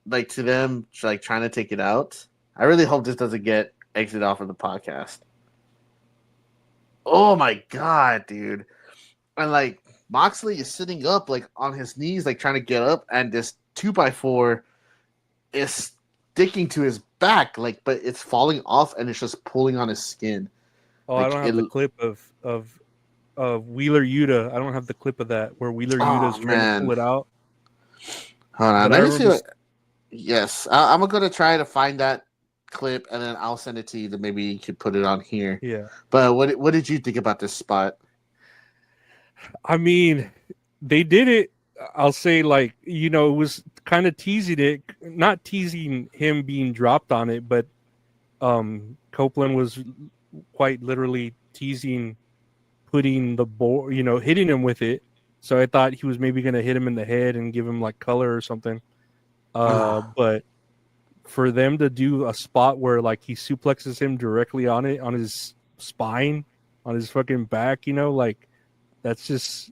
like to them like trying to take it out? I really hope this doesn't get exited off of the podcast. Oh my god, dude. And like Moxley is sitting up like on his knees, like trying to get up, and this 2x4 is sticking to his back, like, but it's falling off and it's just pulling on his skin. Oh, I Like, don't have the clip of Wheeler Yuta. I don't have the clip of that where Wheeler Yuta's trying man. to pull it out. Hold on, But I let me see. remember- Yes, I'm gonna try to find that clip and then I'll send it to you. That maybe you could put it on here. Yeah. But what did you think about this spot? I mean, they did it. I'll say, like, you know, it was kind of teasing it, not teasing him being dropped on it, but Copeland was quite literally teasing putting the board, you know, hitting him with it. So I thought he was maybe going to hit him in the head and give him like color or something. But for them to do a spot where like he suplexes him directly on it, on his spine, on his fucking back, you know, like that's just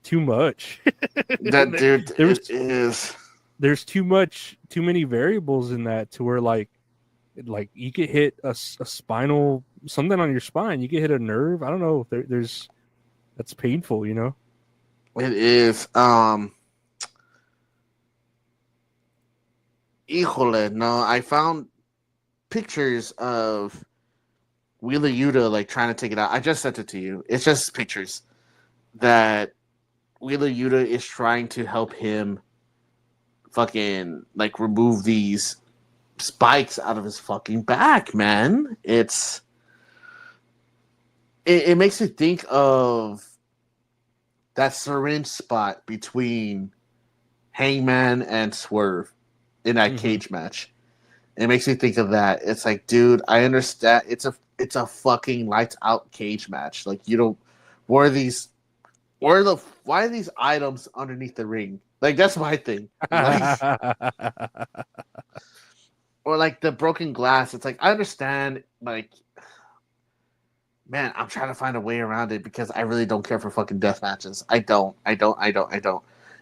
too much. That dude There's- is. There's too many variables in that to where like you could hit a spinal, something on your spine. You could hit a nerve. I don't know. There's that's painful, you know. It is. Híjole, no, I found pictures of Wheeler Yuta like trying to take it out. I just sent it to you. It's just pictures that Wheeler Yuta is trying to help him fucking like remove these spikes out of his fucking back, man. It makes me think of that syringe spot between Hangman and Swerve in that cage match. It makes me think of that. It's like, dude, I understand. It's it's a fucking lights out cage match. Like, you don't, why are these items underneath the ring? Like, that's my thing. Like, or like the broken glass. It's like, I understand, like, man, I'm trying to find a way around it because I really don't care for fucking death matches. I don't.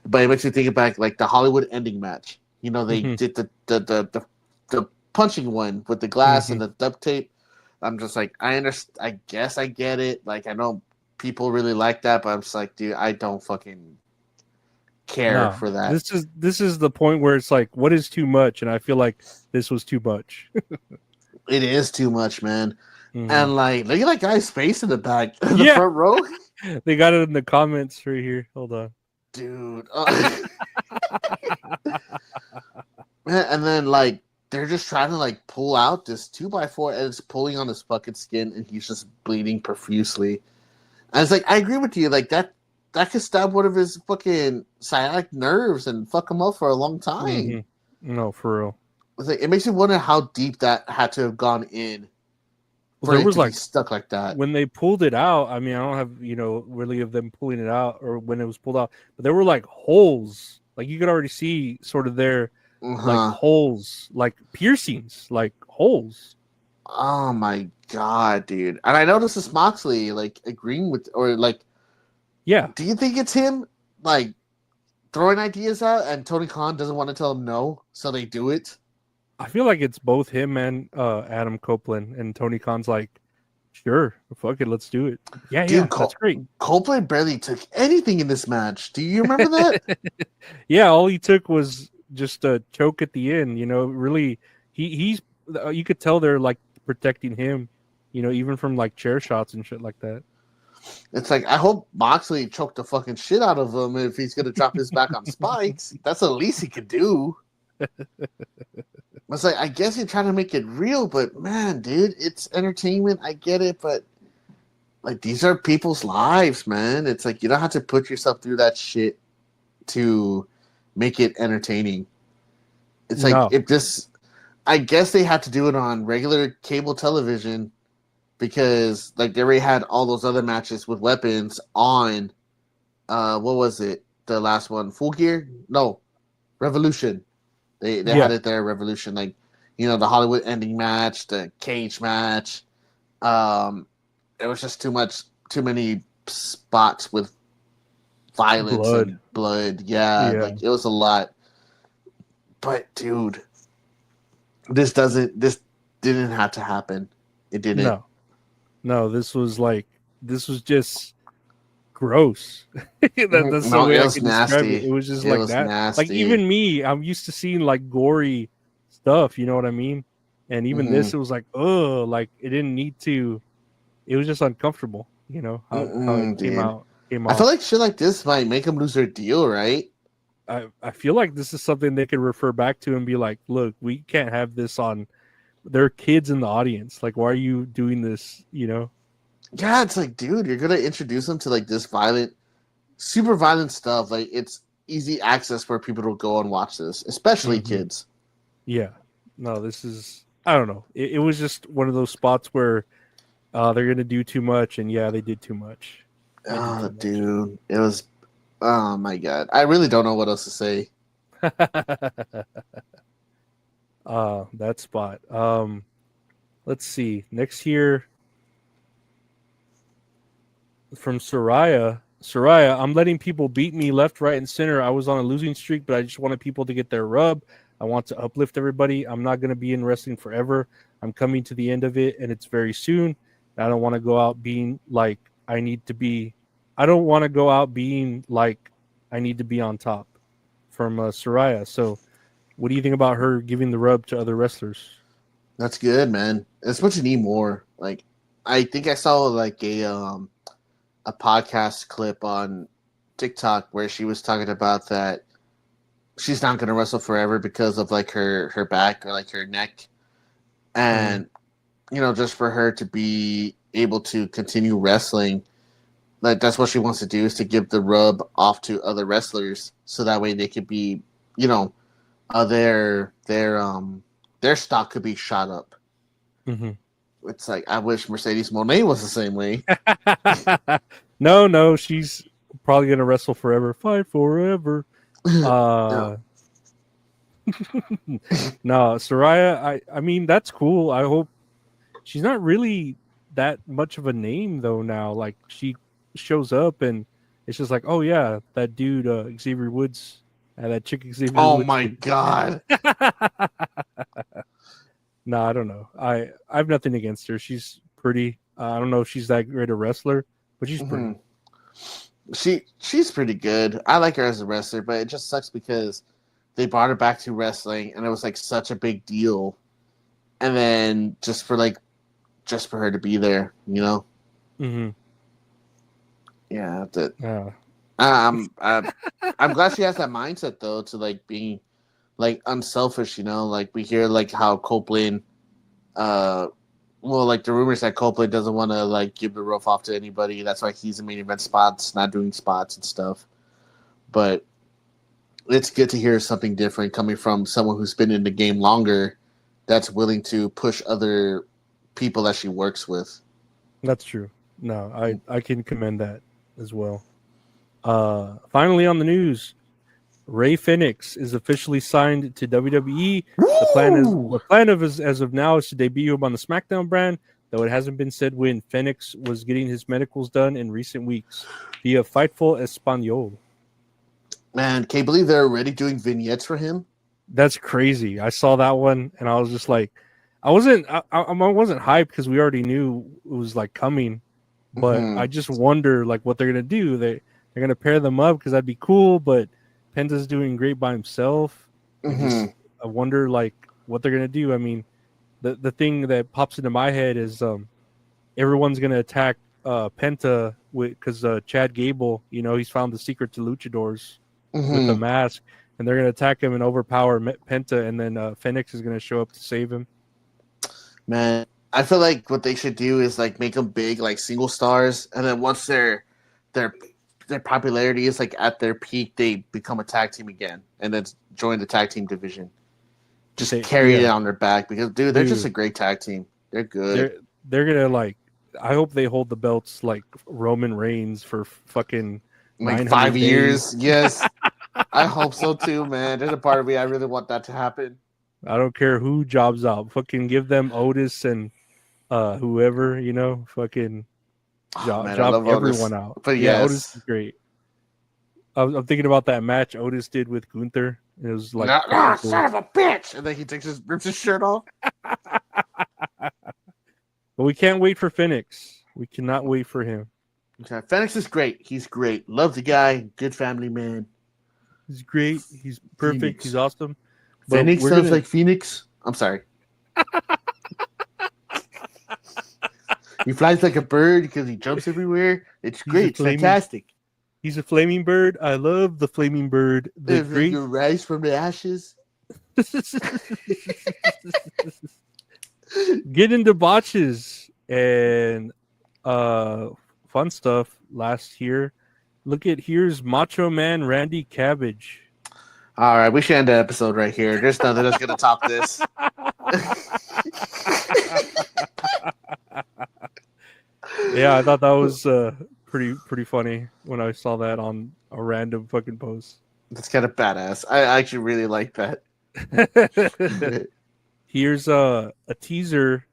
But it makes me think about like the Hollywood ending match. You know, they did the punching one with the glass and the duct tape. I'm just like, I understand. I guess I get it. Like, I know people really like that, but I'm just like, dude, I don't fucking care for that. This is the point where it's like, what is too much? And I feel like this was too much. It is too much, man. And like, look at that guy's face in the back, the front row. They got it in the comments right here. Hold on, dude. Man, and then like they're just trying to like pull out this 2x4, and it's pulling on his fucking skin, and he's just bleeding profusely. And it's like, I agree with you, like that could stab one of his fucking sciatic nerves and fuck him up for a long time. No, for real. It's like, it makes me wonder how deep that had to have gone in. Well, there was like stuck like that when they pulled it out. I mean, I don't have really of them pulling it out or when it was pulled out, but there were like holes. Like you could already see sort of there, like holes, like piercings, like holes. Oh my god, dude! And I know this is Moxley like agreeing with, or like, yeah. Do you think it's him like throwing ideas out, and Tony Khan doesn't want to tell him no, so they do it? I feel like it's both him and Adam Copeland, and Tony Khan's like, sure, fuck it, let's do it. Yeah, dude, that's great. Copeland barely took anything in this match. Do you remember that? Yeah, all he took was just a choke at the end. Really, he's you could tell they're like protecting him, even from like chair shots and shit like that. It's like, I hope Moxley choked the fucking shit out of him if he's gonna drop his back on spikes. That's the least he could do. It's like, I guess you're trying to make it real, but man, dude, it's entertainment. I get it, but like, these are people's lives, man. It's like, you don't have to put yourself through that shit to make it entertaining. It's like, if this, I guess they had to do it on regular cable television because like they already had all those other matches with weapons on, what was it? The last one, Full Gear? No, Revolution. They had it there, Revolution, like, the Hollywood ending match, the cage match. It was just too many spots with violence and blood. Yeah, like it was a lot. But dude, this didn't have to happen. It didn't. No, this was just gross. That's the way I can describe it. It was just like that. Nasty. Like even me, I'm used to seeing like gory stuff. You know what I mean? And even this, it was like, oh, like it didn't need to. It was just uncomfortable. How it came out. I feel like shit like this might make them lose their deal, right? I feel like this is something they could refer back to and be like, look, we can't have this on. There are kids in the audience. Like, why are you doing this? Yeah, it's like, dude, you're gonna introduce them to like this violent, super violent stuff. Like, it's easy access for people to go and watch this, especially kids. Yeah, no, this is, I don't know. It was just one of those spots where they're gonna do too much, and yeah, they did too much. Dude, it was. Oh my god, I really don't know what else to say. That spot. Let's see. Next here. From Saraya, I'm letting people beat me left, right, and center. I was on a losing streak, but I just wanted people to get their rub. I want to uplift everybody. I'm not going to be in wrestling forever. I'm coming to the end of it, and it's very soon. I don't want to go out being like I need to be. I don't want to go out being like I need to be on top. From Saraya. So, what do you think about her giving the rub to other wrestlers? That's good, man. That's what you need more. Like, I think I saw like a podcast clip on TikTok where she was talking about that she's not going to wrestle forever because of like her back or like her neck, and just for her to be able to continue wrestling, like that's what she wants to do, is to give the rub off to other wrestlers so that way they could be, their stock could be shot up. It's like I wish Mercedes Moné was the same way. No, she's probably gonna wrestle forever, fight forever. No, Saraya. I mean, that's cool. I hope she's not really that much of a name though now. Like she shows up and it's just like, oh yeah, that dude Xavier Woods, that chick Xavier Oh Woods. my god. No, I don't know. I have nothing against her. She's pretty. I don't know if she's that great a wrestler, but she's pretty. She's pretty good. I like her as a wrestler, but it just sucks because they brought her back to wrestling and it was like such a big deal. And then just for her to be there, you know? Mm-hmm. Yeah, I'm glad she has that mindset though to like being like unselfish, you know. Like we hear like how Copeland, like the rumors that Copeland doesn't want to like give the rough off to anybody. That's why he's in main event spots, not doing spots and stuff. But it's good to hear something different coming from someone who's been in the game longer, that's willing to push other people that she works with. That's true. No, I can commend that as well. Finally on the news, Ray Fenix is officially signed to WWE. The plan as of now is to debut him on the Smackdown brand, though it hasn't been said when Fenix was getting his medicals done in recent weeks via Fightful Espanol. Man, can you believe they're already doing vignettes for him? That's crazy. I saw that one and I was just like, I wasn't hyped because we already knew it was like coming, but I just wonder like what they're gonna do. They're gonna pair them up because that'd be cool, but Penta's doing great by himself. I wonder like what they're gonna do. I mean, the thing that pops into my head is everyone's gonna attack Penta because Chad Gable, you know, he's found the secret to luchadors with the mask, and they're gonna attack him and overpower Penta, and then Fenix is gonna show up to save him. Man, I feel like what they should do is like make them big, like single stars, and then once their popularity is like at their peak, they become a tag team again, and then join the tag team division. Just carry it on their back because, dude, they're just a great tag team. They're good. They're gonna like. I hope they hold the belts like Roman Reigns for fucking like 5 years. Yes, I hope so too, man. There's a part of me I really want that to happen. I don't care who jobs out. Fucking give them Otis and whoever, you know, fucking job everyone out. But yes. Otis is great. I'm thinking about that match Otis did with Gunther. It was like, cool. Son of a bitch! And then he rips his shirt off. But we can't wait for Fenix. We cannot wait for him. Okay. Fenix is great. He's great. Love the guy. Good family man. He's great. He's perfect. Phoenix. He's awesome. Phoenix sounds like Phoenix. I'm sorry. He flies like a bird because he jumps everywhere. It's great. It's fantastic. He's a flaming bird. I love the flaming bird. The great you rise from the ashes. Get into botches and fun stuff last year. Here's Macho Man Randy Cabbage. All right, we should end the episode right here. There's nothing that's gonna top this. Yeah, I thought that was pretty funny when I saw that on a random fucking post. That's kind of badass. I actually really like that. Here's a teaser.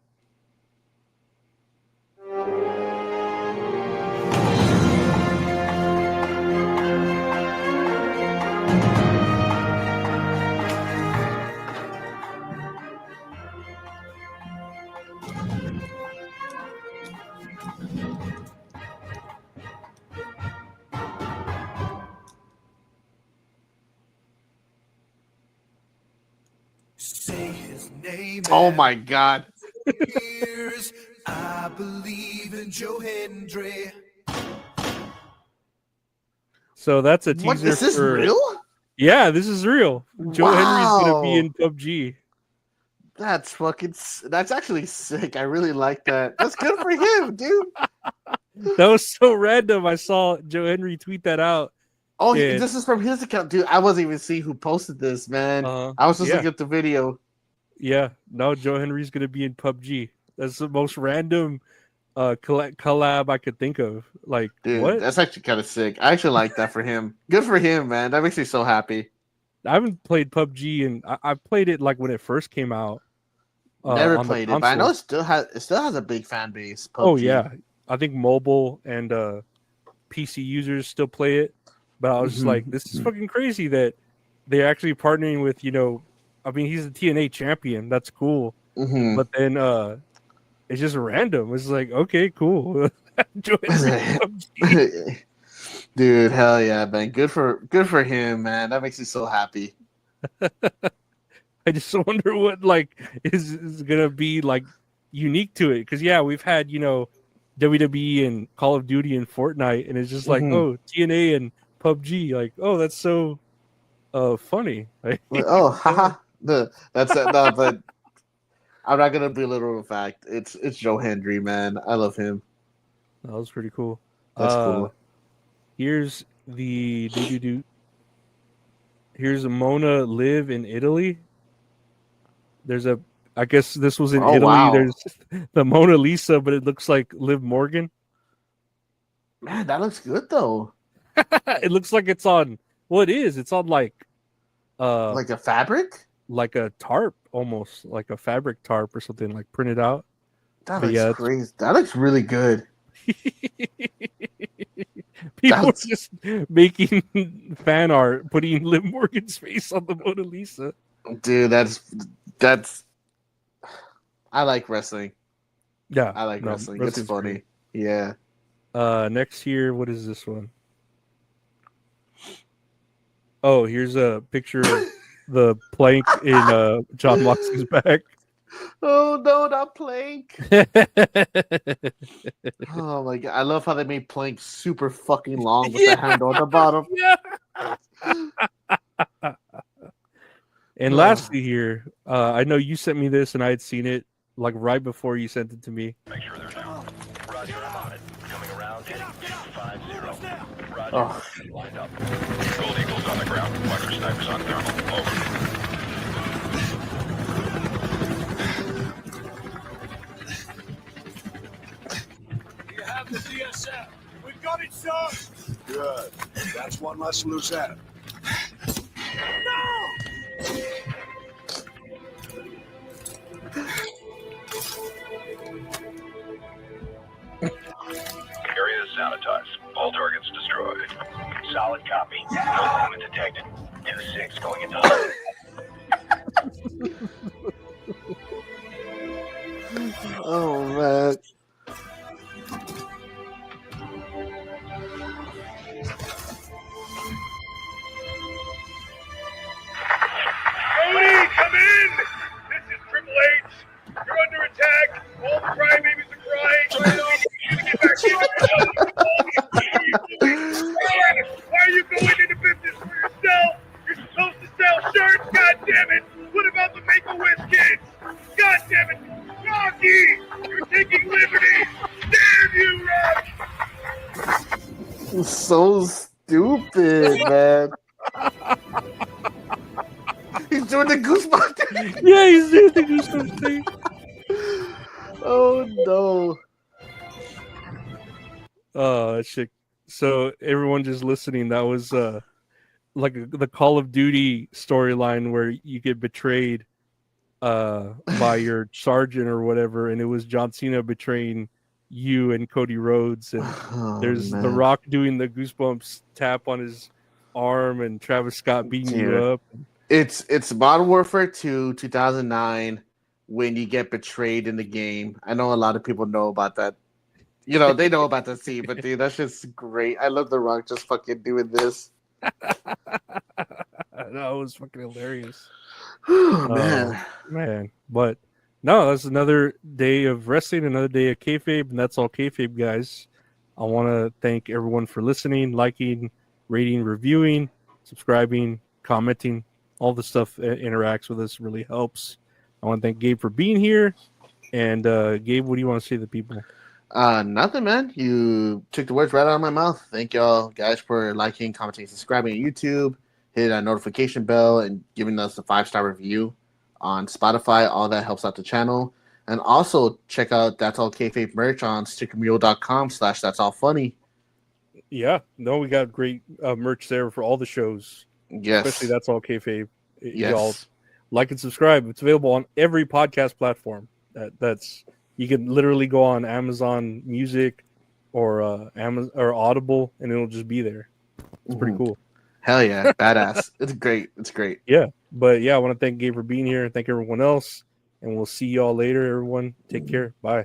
Say his name. Oh my god. Years, I believe in Joe Hendry. So that's a teaser. What, is this real? Yeah, this is real. Joe Henry's gonna be in PUBG. That's actually sick. I really like that. That's good for him, dude. That was so random. I saw Joe Henry tweet that out. Oh, this is from his account, dude. I wasn't even seeing who posted this, man. I was just looking at the video. Yeah, no, Joe Henry's gonna be in PUBG. That's the most random collab I could think of. Like, Dude, what? that's actually kind of sick. I actually like that for him. Good for him, man. That makes me so happy. I haven't played PUBG, and I played it like when it first came out. Never on the played it, but I know console. it still has a big fan base. PUBG. Oh yeah, I think mobile and PC users still play it. But I was just like, this is fucking crazy that they're actually partnering with, I mean, he's a TNA champion. That's cool. But then it's just random. It's like, okay, cool. Dude, hell yeah, man. Good for him, man. That makes me so happy. I just wonder what is gonna be like unique to it. Because yeah, we've had, WWE and Call of Duty and Fortnite, and it's just like, oh, TNA and PUBG, like, oh, that's so funny. Oh, haha. That's no, but I'm not gonna belittle the fact. It's Joe Hendry, man. I love him. That was pretty cool. That's cool. Here's the Here's Mona Live in Italy. I guess this was in Italy. Wow. There's the Mona Lisa, but it looks like Liv Morgan. Man, that looks good though. It looks like it's on. Well, it is. It's on like a fabric, like a tarp, almost like a fabric tarp or something, like printed out. That looks crazy. That looks really good. People are just making fan art, putting Liv Morgan's face on the Mona Lisa. Dude, that's. I like wrestling. Yeah, I like wrestling. It's funny. Great. Yeah. Next here, what is this one? Oh, here's a picture of the plank in Jon Moxley's back. Oh no, not Plank! Oh my god, I love how they made Plank super fucking long with the handle on the bottom. Yeah. And lastly, here, I know you sent me this, and I had seen it like right before you sent it to me. Make sure they're down. Roger, I'm on it. Coming around, heading 250. Roger, lined up. Gold Eagles on the ground. Micro snipers on thermal. Over. You have the DSF. We got it, sir. Good. That's one less loose end. No! Area is sanitized. All targets destroyed. Solid copy. No movement detected. 2-6 going into hunt. Oh man. Cody, come in! This is Triple H. You're under attack. All the crybabies are crying. Get back in. Why are you going into business for yourself? You're supposed to sell shirts. God damn it! What about the Make-A-Wish kids? God damn it! Rocky, you're taking liberties. Damn you, Rock! So stupid, man. He's doing the goosebump thing. Yeah, he's doing the goosebump thing. Oh no. Oh shit. So everyone just listening, that was like the Call of Duty storyline where you get betrayed by your sergeant or whatever, and it was John Cena betraying you and Cody Rhodes, and there's The Rock doing the goosebumps tap on his arm, and Travis Scott beating you up. It's Modern Warfare 2, 2009, when you get betrayed in the game. I know a lot of people know about that. You know, they know about that scene, but dude, that's just great. I love The Rock just fucking doing this. That was fucking hilarious. Man. Man. But no, that's another day of wrestling, another day of kayfabe, and that's all kayfabe, guys. I want to thank everyone for listening, liking, rating, reviewing, subscribing, commenting. All the stuff that interacts with us really helps. I want to thank Gabe for being here. And Gabe, what do you want to say to the people? Nothing, man. You took the words right out of my mouth. Thank y'all guys for liking, commenting, subscribing on YouTube. Hit that notification bell and giving us a 5-star review on Spotify. All that helps out the channel. And also check out That's All Kayfabe merch on stickermule.com/that'sallfunny. Yeah, no, we got great merch there for all the shows. Yes. Especially That's All Kayfabe. Yes. Y'all like and subscribe. It's available on every podcast platform. That's you can literally go on Amazon Music or Amazon or Audible, and it'll just be there. It's pretty cool. Hell yeah, badass! It's great. It's great. Yeah, but yeah, I want to thank Gabe for being here. Thank everyone else, and we'll see y'all later. Everyone, take care. Bye.